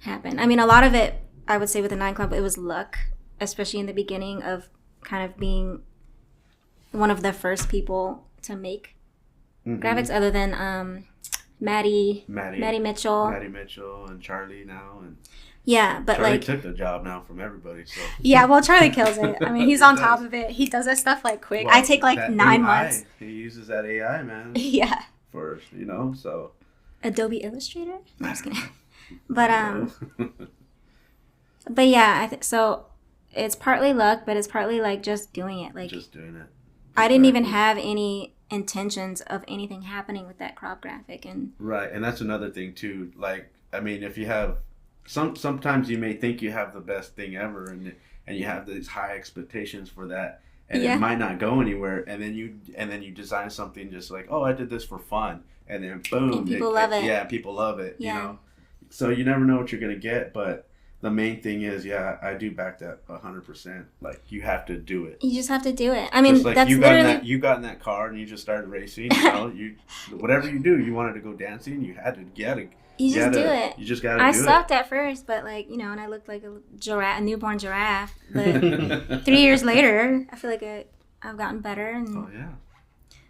happened. I mean, a lot of it, I would say with the 9 Club, it was luck, especially in the beginning of kind of being one of the first people to make graphics other than Maddie Mitchell. Maddie Mitchell and Charlie now. And yeah, but Charlie like took the job now from everybody. So yeah, well, Charlie kills it. I mean, he's on top of it. He does that stuff like quick. Well, I take like 9 AI, months. He uses that AI, man. Yeah. For so. Adobe Illustrator. No, I'm just kidding. But yeah, so it's partly luck, but it's partly like just doing it. Like just doing it. I didn't even have any intentions of anything happening with that crop graphic, and right, and that's another thing too. Like, I mean, if you have sometimes you may think you have the best thing ever, and you have these high expectations for that, and it might not go anywhere, and then you design something just like, oh, I did this for fun, and then boom, and people love it. Yeah, people love it. Yeah. You know, so you never know what you're gonna get, but the main thing is, yeah, I do back that 100%. Like, you have to do it. You just have to do it. I mean, like that's you got in that car and you just started racing. You know, whatever you do, you wanted to go dancing. You had to get it. You just do it. You just got to do it. I sucked at first, but like, and I looked like a newborn giraffe. But 3 years later, I feel like I've gotten better. And oh yeah.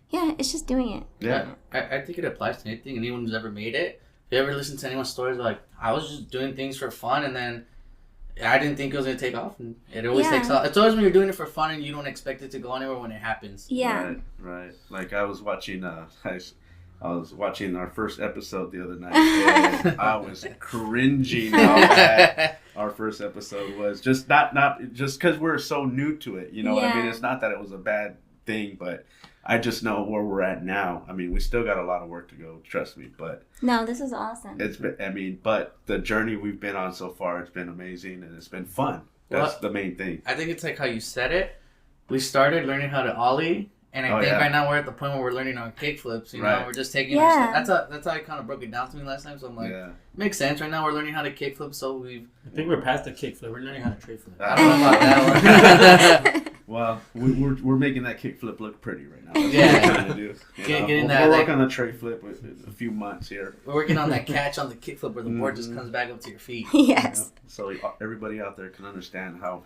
Yeah, it's just doing it. Yeah. I think it applies to anything. Anyone who's ever made it. If you ever listen to anyone's stories, like, I was just doing things for fun, and then I didn't think it was going to take off, and it always takes off. It's always when you're doing it for fun and you don't expect it to go anywhere when it happens. Yeah. Right. Like, I was watching our first episode the other night, and I was cringing how bad our first episode was. Just not just because we're so new to it, I mean, it's not that it was a bad thing, but I just know where we're at now. I mean, we still got a lot of work to go, trust me, but no, this is awesome. But the journey we've been on so far, it's been amazing, and it's been fun. That's the main thing. I think it's like how you said it. We started learning how to ollie, and I think right now we're at the point where we're learning on kick flips. We're just taking that's how I kind of broke it down to me last time. So I'm like, makes sense. Right now we're learning how to kick flip. So I think we're past the kick flip. We're learning how to tray flip. I don't know about that one. Well, we're making that kick flip look pretty right now. That's yeah. what we're trying to do. We'll work on the tray flip with a few months here. We're working on that catch on the kick flip where the board just comes back up to your feet. Yes. So everybody out there can understand how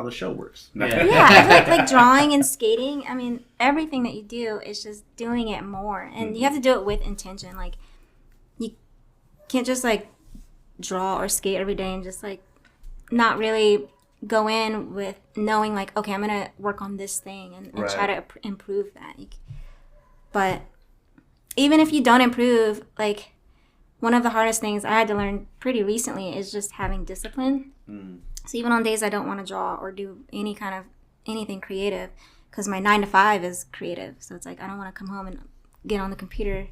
the show works. Yeah, I feel like drawing and skating, I mean, everything that you do is just doing it more. And you have to do it with intention. Like, you can't just, like, draw or skate every day and just, like, not really go in with knowing, like, okay, I'm going to work on this thing and try to improve that. But even if you don't improve, like, one of the hardest things I had to learn pretty recently is just having discipline. So even on days I don't want to draw or do anything creative, because my 9 to 5 is creative. So it's like, I don't want to come home and get on the computer.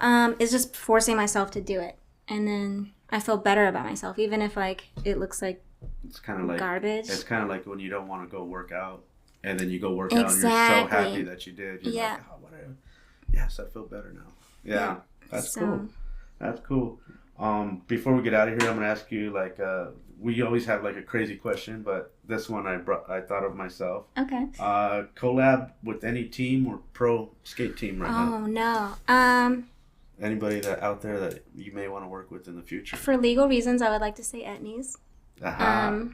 It's just forcing myself to do it. And then I feel better about myself, even if like it looks like it's kind of like garbage. It's kind of like when you don't want to go work out, and then you go work out and you're so happy that you did. You're like, oh, whatever. Yes, I feel better now. Yeah. That's cool. That's cool. Before we get out of here, I'm gonna ask you, like, we always have like a crazy question, but this one I thought of myself. Okay. Collab with any team or pro skate team right now? Oh no. Anybody out there that you may want to work with in the future? For legal reasons, I would like to say Etnies. I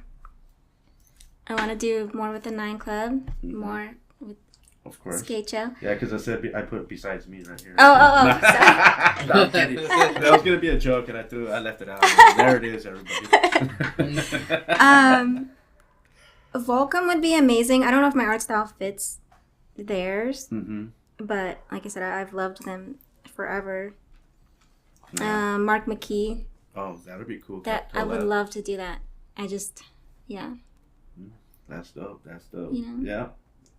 want to do more with the 9 Club, more with of course. Skate Show. Yeah, because I put besides me right here. Oh. Sorry. No, I'm kidding. That was gonna be a joke, and I left it out. There it is, everybody. Volcom would be amazing. I don't know if my art style fits theirs, but like I said, I've loved them forever. Mark McKee. Oh, that would be cool. I would love to do that. I just, That's dope. That's dope. You know? Yeah.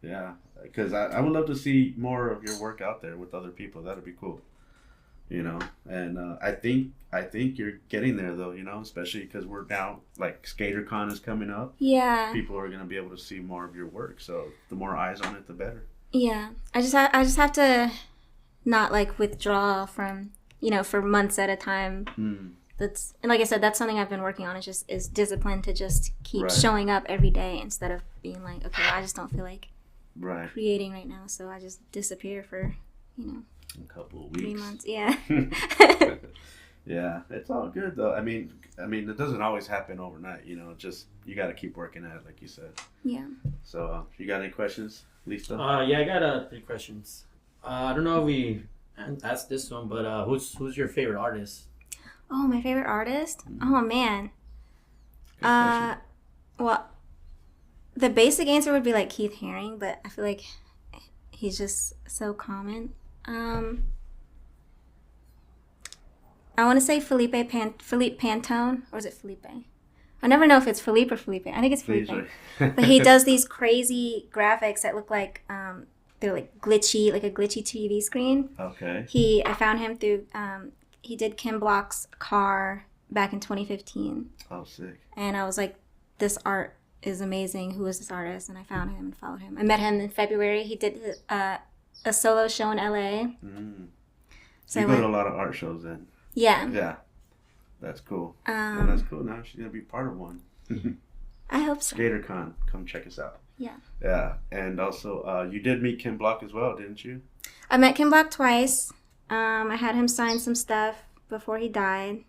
Yeah. Because I would love to see more of your work out there with other people. That'd be cool. You know, and I think you're getting there though. You know, especially because we're now like SkaterCon is coming up. Yeah. People are gonna be able to see more of your work. So the more eyes on it, the better. Yeah. I just have to not like withdraw from, you know, for months at a time. And like I said, that's something I've been working on. Is discipline to just keep showing up every day instead of being like, okay, I just don't feel like creating right now, so I just disappear for, you know, a couple of weeks, 3 months. Yeah. Yeah, it's all good though. I mean, it doesn't always happen overnight. You know, just you got to keep working at it, like you said. Yeah. So, you got any questions, Lisa? Yeah, I got 3 questions. I don't know if we asked this one, but who's your favorite artist? Oh, my favorite artist? Oh man. Well, the basic answer would be like Keith Haring, but I feel like he's just so common. I want to say Philippe Pantone, or is it Felipe? I never know if it's Philippe or Felipe. I think it's Felipe. But he does these crazy graphics that look like they're like glitchy, like a glitchy TV screen. Okay. I found him through. He did Kim Block's Car back in 2015. Oh, sick. And I was like, this art is amazing. Who is this artist? And I found him and followed him. I met him in February. He did a solo show in LA. So you go to a lot of art shows then? Yeah. Yeah. That's cool. Well, that's cool. Now she's going to be part of one. I hope so. SkaterCon. Come check us out. Yeah. Yeah. And also, you did meet Kim Block as well, didn't you? I met Kim Block twice. I had him sign some stuff before he died.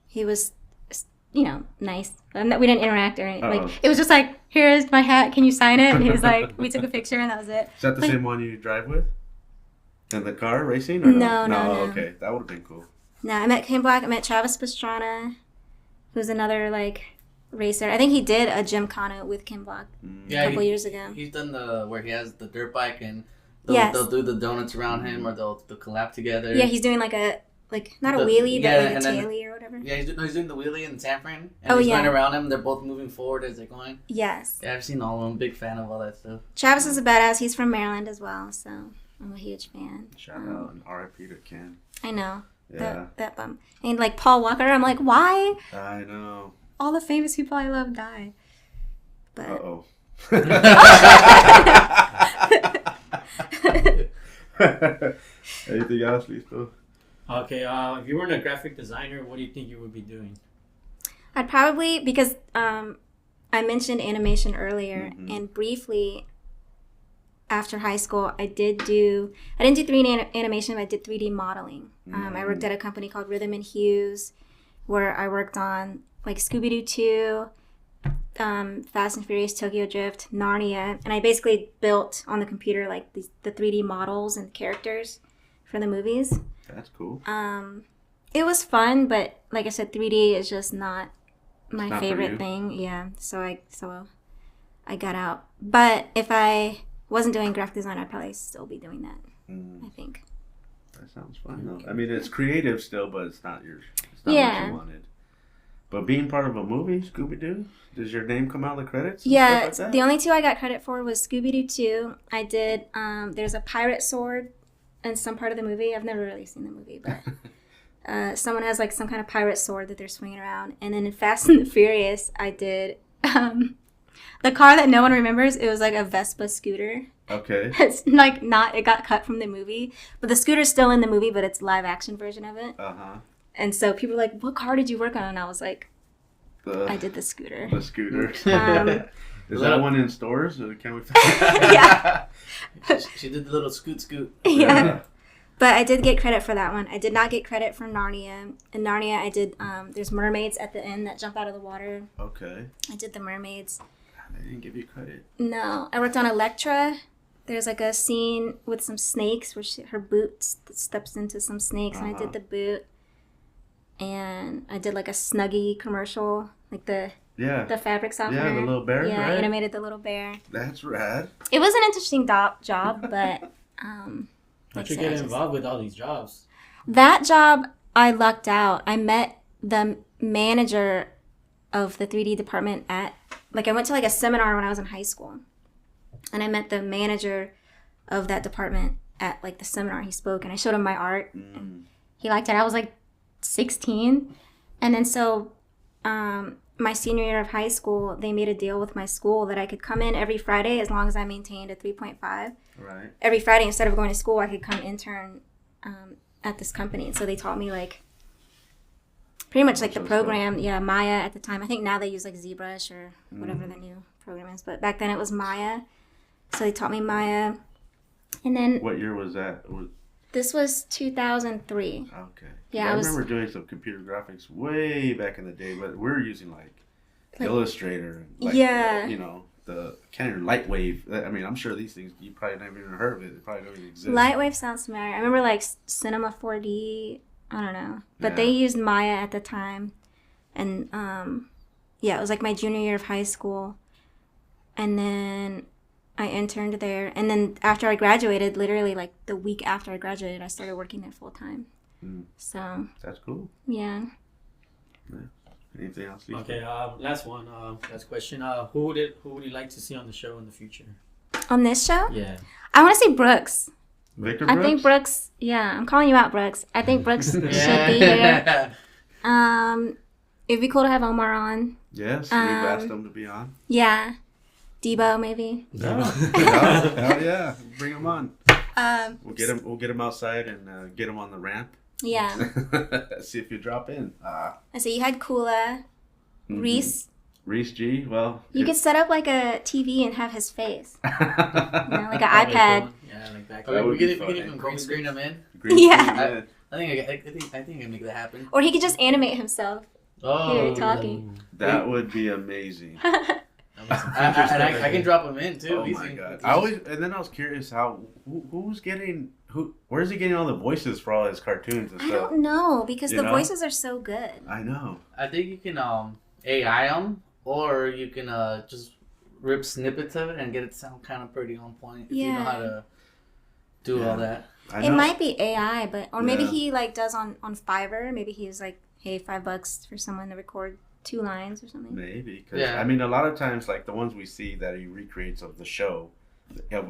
He was, you know, nice. We didn't interact or anything. Like, it was just like, here's my hat. Can you sign it? And he was like, we took a picture and that was it. Is that the same one you drive with? In the car racing? Or no? No. Okay. That would have been cool. No, I met Kim Block. I met Travis Pastrana, who's another, like, racer. I think he did a Gymkhana with Kim Block a couple years ago. He's done where he has the dirt bike and they'll do the donuts around him, or they'll collab together. Yeah, he's doing not a wheelie, but like a tailie or whatever. Yeah, he's doing the wheelie in San Fran. And he's going around him. They're both moving forward as they're going. Yes. Yeah, I've seen all of them. Big fan of all that stuff. Travis is a badass. He's from Maryland as well, so I'm a huge fan. Shout out and RIP to Ken. I know. Yeah. That bum. And like Paul Walker, I'm like, why? I know. All the famous people I love die. But. Uh-oh. Anything else, Listo? Okay, if you weren't a graphic designer, what do you think you would be doing? I'd probably, because I mentioned animation earlier, and briefly after high school, I didn't do 3D animation, but I did 3D modeling. I worked at a company called Rhythm and Hues, where I worked on like Scooby-Doo 2, Fast and Furious, Tokyo Drift, Narnia, and I basically built on the computer like the 3D models and characters for the movies. That's cool. It was fun, but like I said, 3D is just not my favorite thing. Yeah, so I got out. But if I wasn't doing graphic design, I'd probably still be doing that. I think. That sounds fun though. I mean, it's creative still, but it's not what you wanted. But being part of a movie, Scooby-Doo, does your name come out of the credits? Yeah, like the only 2 I got credit for was Scooby-Doo 2. I did, there's a pirate sword in some part of the movie. I've never really seen the movie, but someone has like some kind of pirate sword that they're swinging around. And then in Fast and the Furious, I did the car that no one remembers. It was like a Vespa scooter. Okay. It's like it got cut from the movie, but the scooter's still in the movie, but it's live action version of it. And so people were like, what car did you work on? And I was like, I did the scooter. The scooter. Is that one in stores? Or can we yeah. She did the little scoot. Yeah. But I did get credit for that one. I did not get credit for Narnia. In Narnia, I did, there's mermaids at the end that jump out of the water. Okay. I did the mermaids. They didn't give you credit. No. I worked on Electra. There's like a scene with some snakes where her boot steps into some snakes, and I did the boot. And I did like a Snuggie commercial, like the fabric softener. Yeah, the little bear. Yeah, right? I animated the little bear. That's rad. It was an interesting job, but How'd you get involved with all these jobs? That job, I lucked out. I met the manager of the 3D department at, like, I went to like a seminar when I was in high school, and I met the manager of that department at like the seminar. He spoke, and I showed him my art. And he liked it. I was like 16, and then so my senior year of high school, they made a deal with my school that I could come in every Friday as long as I maintained a 3.5. Right. Every Friday, instead of going to school, I could come intern at this company. And so they taught me like pretty much like the program. Yeah, Maya at the time. I think now they use like ZBrush or whatever the new program is. But back then it was Maya. So they taught me Maya. And then... What year was that? This was 2003. Okay. Yeah, I remember doing some computer graphics way back in the day, but we were using like Illustrator. And like, yeah. You know, the kind of Lightwave. I mean, I'm sure these things, you probably never even heard of it. They probably don't even exist. Lightwave sounds familiar. I remember like Cinema 4D. I don't know. But they used Maya at the time. And yeah, it was like my junior year of high school. And then I interned there. And then after I graduated, literally like the week after I graduated, I started working there full time. So that's cool. Yeah. Anything else? Lisa? Okay, last one. Last question. Who would you like to see on the show in the future? On this show? Yeah. I want to see Brooks. Victor Brooks? I think Brooks, yeah, I'm calling you out, Brooks. I think Brooks should be here. It'd be cool to have Omar on. Yes, we've asked him to be on. Yeah. Debo, maybe. Hell yeah. Bring him on. We'll get him outside and get him on the ramp. Yeah. See if you drop in. I see you had Kula, Reese. Reese G. Well, you could set up like a TV and have his face. Like an iPad. Yeah, like that. We can even green screen him in. Yeah. I think I can make that happen. Or he could just animate himself. Oh, Here talking. That would be amazing. I can drop him in too. Oh my god! I was curious where's he getting all the voices for all his cartoons and I stuff? don't know because the voices are so good. I know. I think you can AI them, or you can just rip snippets of it and get it to sound kind of pretty on point. If you know how to do all that. It might be AI, or maybe he like does on Fiverr. Maybe he's like, hey, $5 for someone to record 2 lines or something. Maybe, because I mean, a lot of times, like the ones we see that he recreates of the show,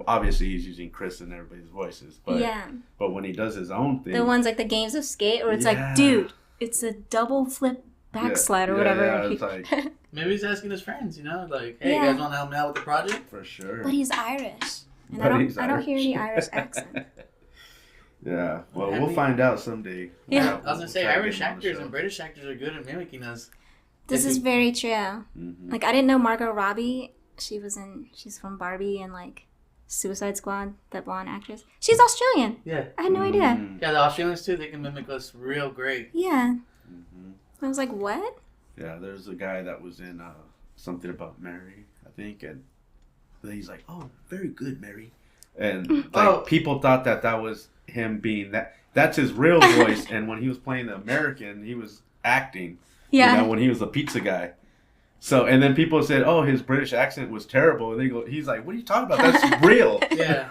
obviously he's using Chris and everybody's voices, but when he does his own thing, the ones like the games of Skate, where it's like, dude, it's a double flip backslide or whatever. Yeah, it's like, maybe he's asking his friends, like, hey, you guys want to help me out with the project? For sure. But he's Irish, and I don't hear any Irish accent. Yeah, well, we'll find out someday. Yeah, I was gonna say Irish actors and British actors are good at mimicking us. This is very true. Like I didn't know Margot Robbie. She's from Barbie and like Suicide Squad, that blonde actress. She's Australian. Yeah. I had no idea. Yeah, the Australians too, they can mimic us real great. Yeah. I was like, what? Yeah, there's a guy that was in Something About Mary, I think, and he's like, oh, very good, Mary. And people thought that was him being that's his real voice, and when he was playing the American, he was acting. Yeah. When he was a pizza guy. So, and then people said, oh, his British accent was terrible. And he's like, what are you talking about? That's real. Yeah.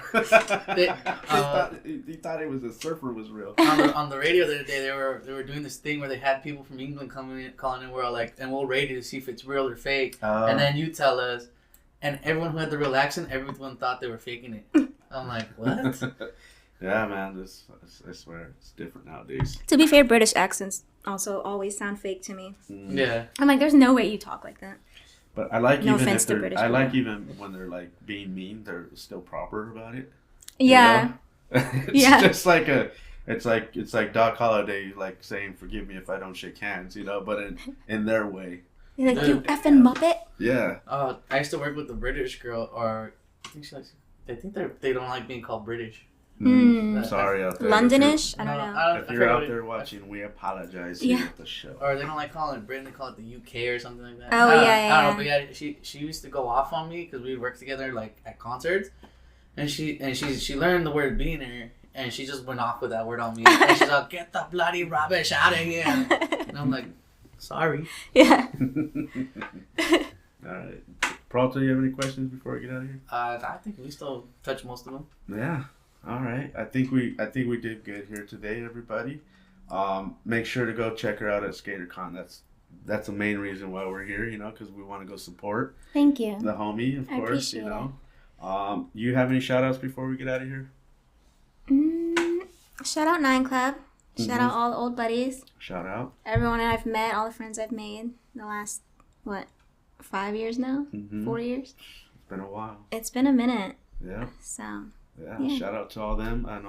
He thought it was a surfer was real. On the radio the other day, they were doing this thing where they had people from England calling in. We're all like, and we'll rate it to see if it's real or fake. And then you tell us. And everyone who had the real accent, everyone thought they were faking it. I'm like, what? Yeah, man. I swear, it's different nowadays. To be fair, British accents also always sound fake to me. Yeah. I'm like, there's no way you talk like that. But I like no offense to British people. like even when they're like being mean, they're still proper about it. Yeah. It's just like it's like Doc Holliday like saying forgive me if I don't shake hands, but in their way. You're like, you effing Muppet. Yeah. I used to work with a British girl, or I think they don't like being called British. Sorry out there. Londonish? I don't know. If you're out there watching, we apologize here at the show. Or they don't like calling it Britain, they call it the UK or something like that. Oh, yeah. I don't know, but yeah, she used to go off on me because we would work together like at concerts. And she learned the word beaner, and she just went off with that word on me. And she's like, get the bloody rubbish out of here. And I'm like, sorry. Yeah. All right. Peralta, do you have any questions before we get out of here? I think we still touched most of them. Yeah. All right. I think we did good here today, everybody. Make sure to go check her out at SkaterCon. That's that's the main reason why we're here, you know, because we want to go support Thank you. the homie, of I course, appreciate you know. You have any shout outs before we get out of here? Shout out 9 Club. Shout Mhm. out all the old buddies. Shout out. Everyone I've met, all the friends I've made the last, 5 years now? Mhm. 4 years? It's been a while. It's been a minute. Yeah. So, Yeah. Yeah. Shout out to all them. And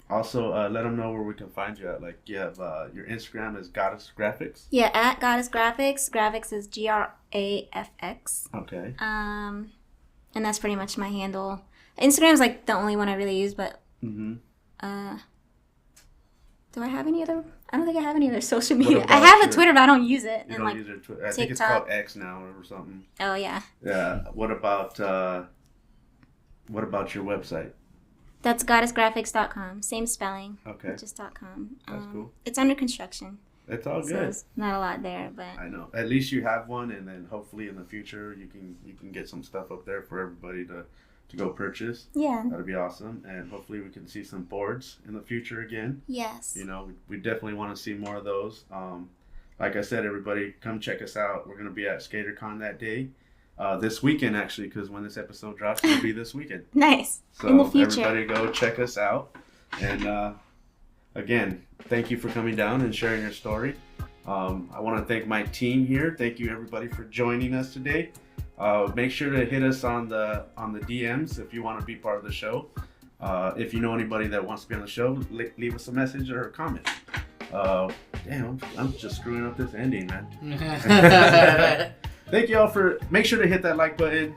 also let them know where we can find you at. Like, you have your Instagram is Goddessgrafx. yeah, at Goddessgrafx. Graphics is Grafx. Okay. And that's pretty much my handle. Instagram's like the only one I really use, but Mm-hmm. do I have any other? I don't think I have any other social What media. I about have a your- Twitter, but I don't use it. You And don't like, use your Twitter. I think it's TikTok. called X now or something. oh yeah, Yeah. What about your website? that's goddessgrafx.com. Same spelling, Okay. just .com. That's cool. It's under construction, It's all so good. it's not a lot there, but I know. At least you have one, and then hopefully in the future you can get some stuff up there for everybody to go purchase. yeah, That'd be awesome, and hopefully we can see some boards in the future again. yes, You know, we definitely want to see more of those. Like I said, everybody, come check us out. We're gonna be at SkaterCon that day, this weekend actually, because when this episode drops, it'll be this weekend. nice. So In the future. everybody go check us out. And again, thank you for coming down and sharing your story. I want to thank my team here. Thank you everybody for joining us today. Make sure to hit us on the DMs if you want to be part of the show. If you know anybody that wants to be on the show, leave us a message or a comment. Damn, I'm just screwing up this ending, man. Thank you all make sure to hit that like button.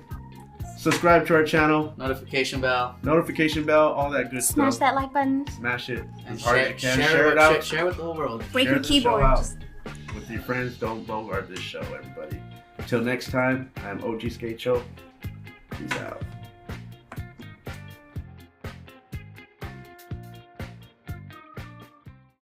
Subscribe to our channel. Notification bell. Notification bell, all that good Smash stuff. that like button. Smash it And as hard as you can. Share it share, out share with the whole world. Break Share your the show keyboard. out. Just- with your friends. Don't bogart this show, everybody. Until next time, I'm OG Skate Show. Peace out.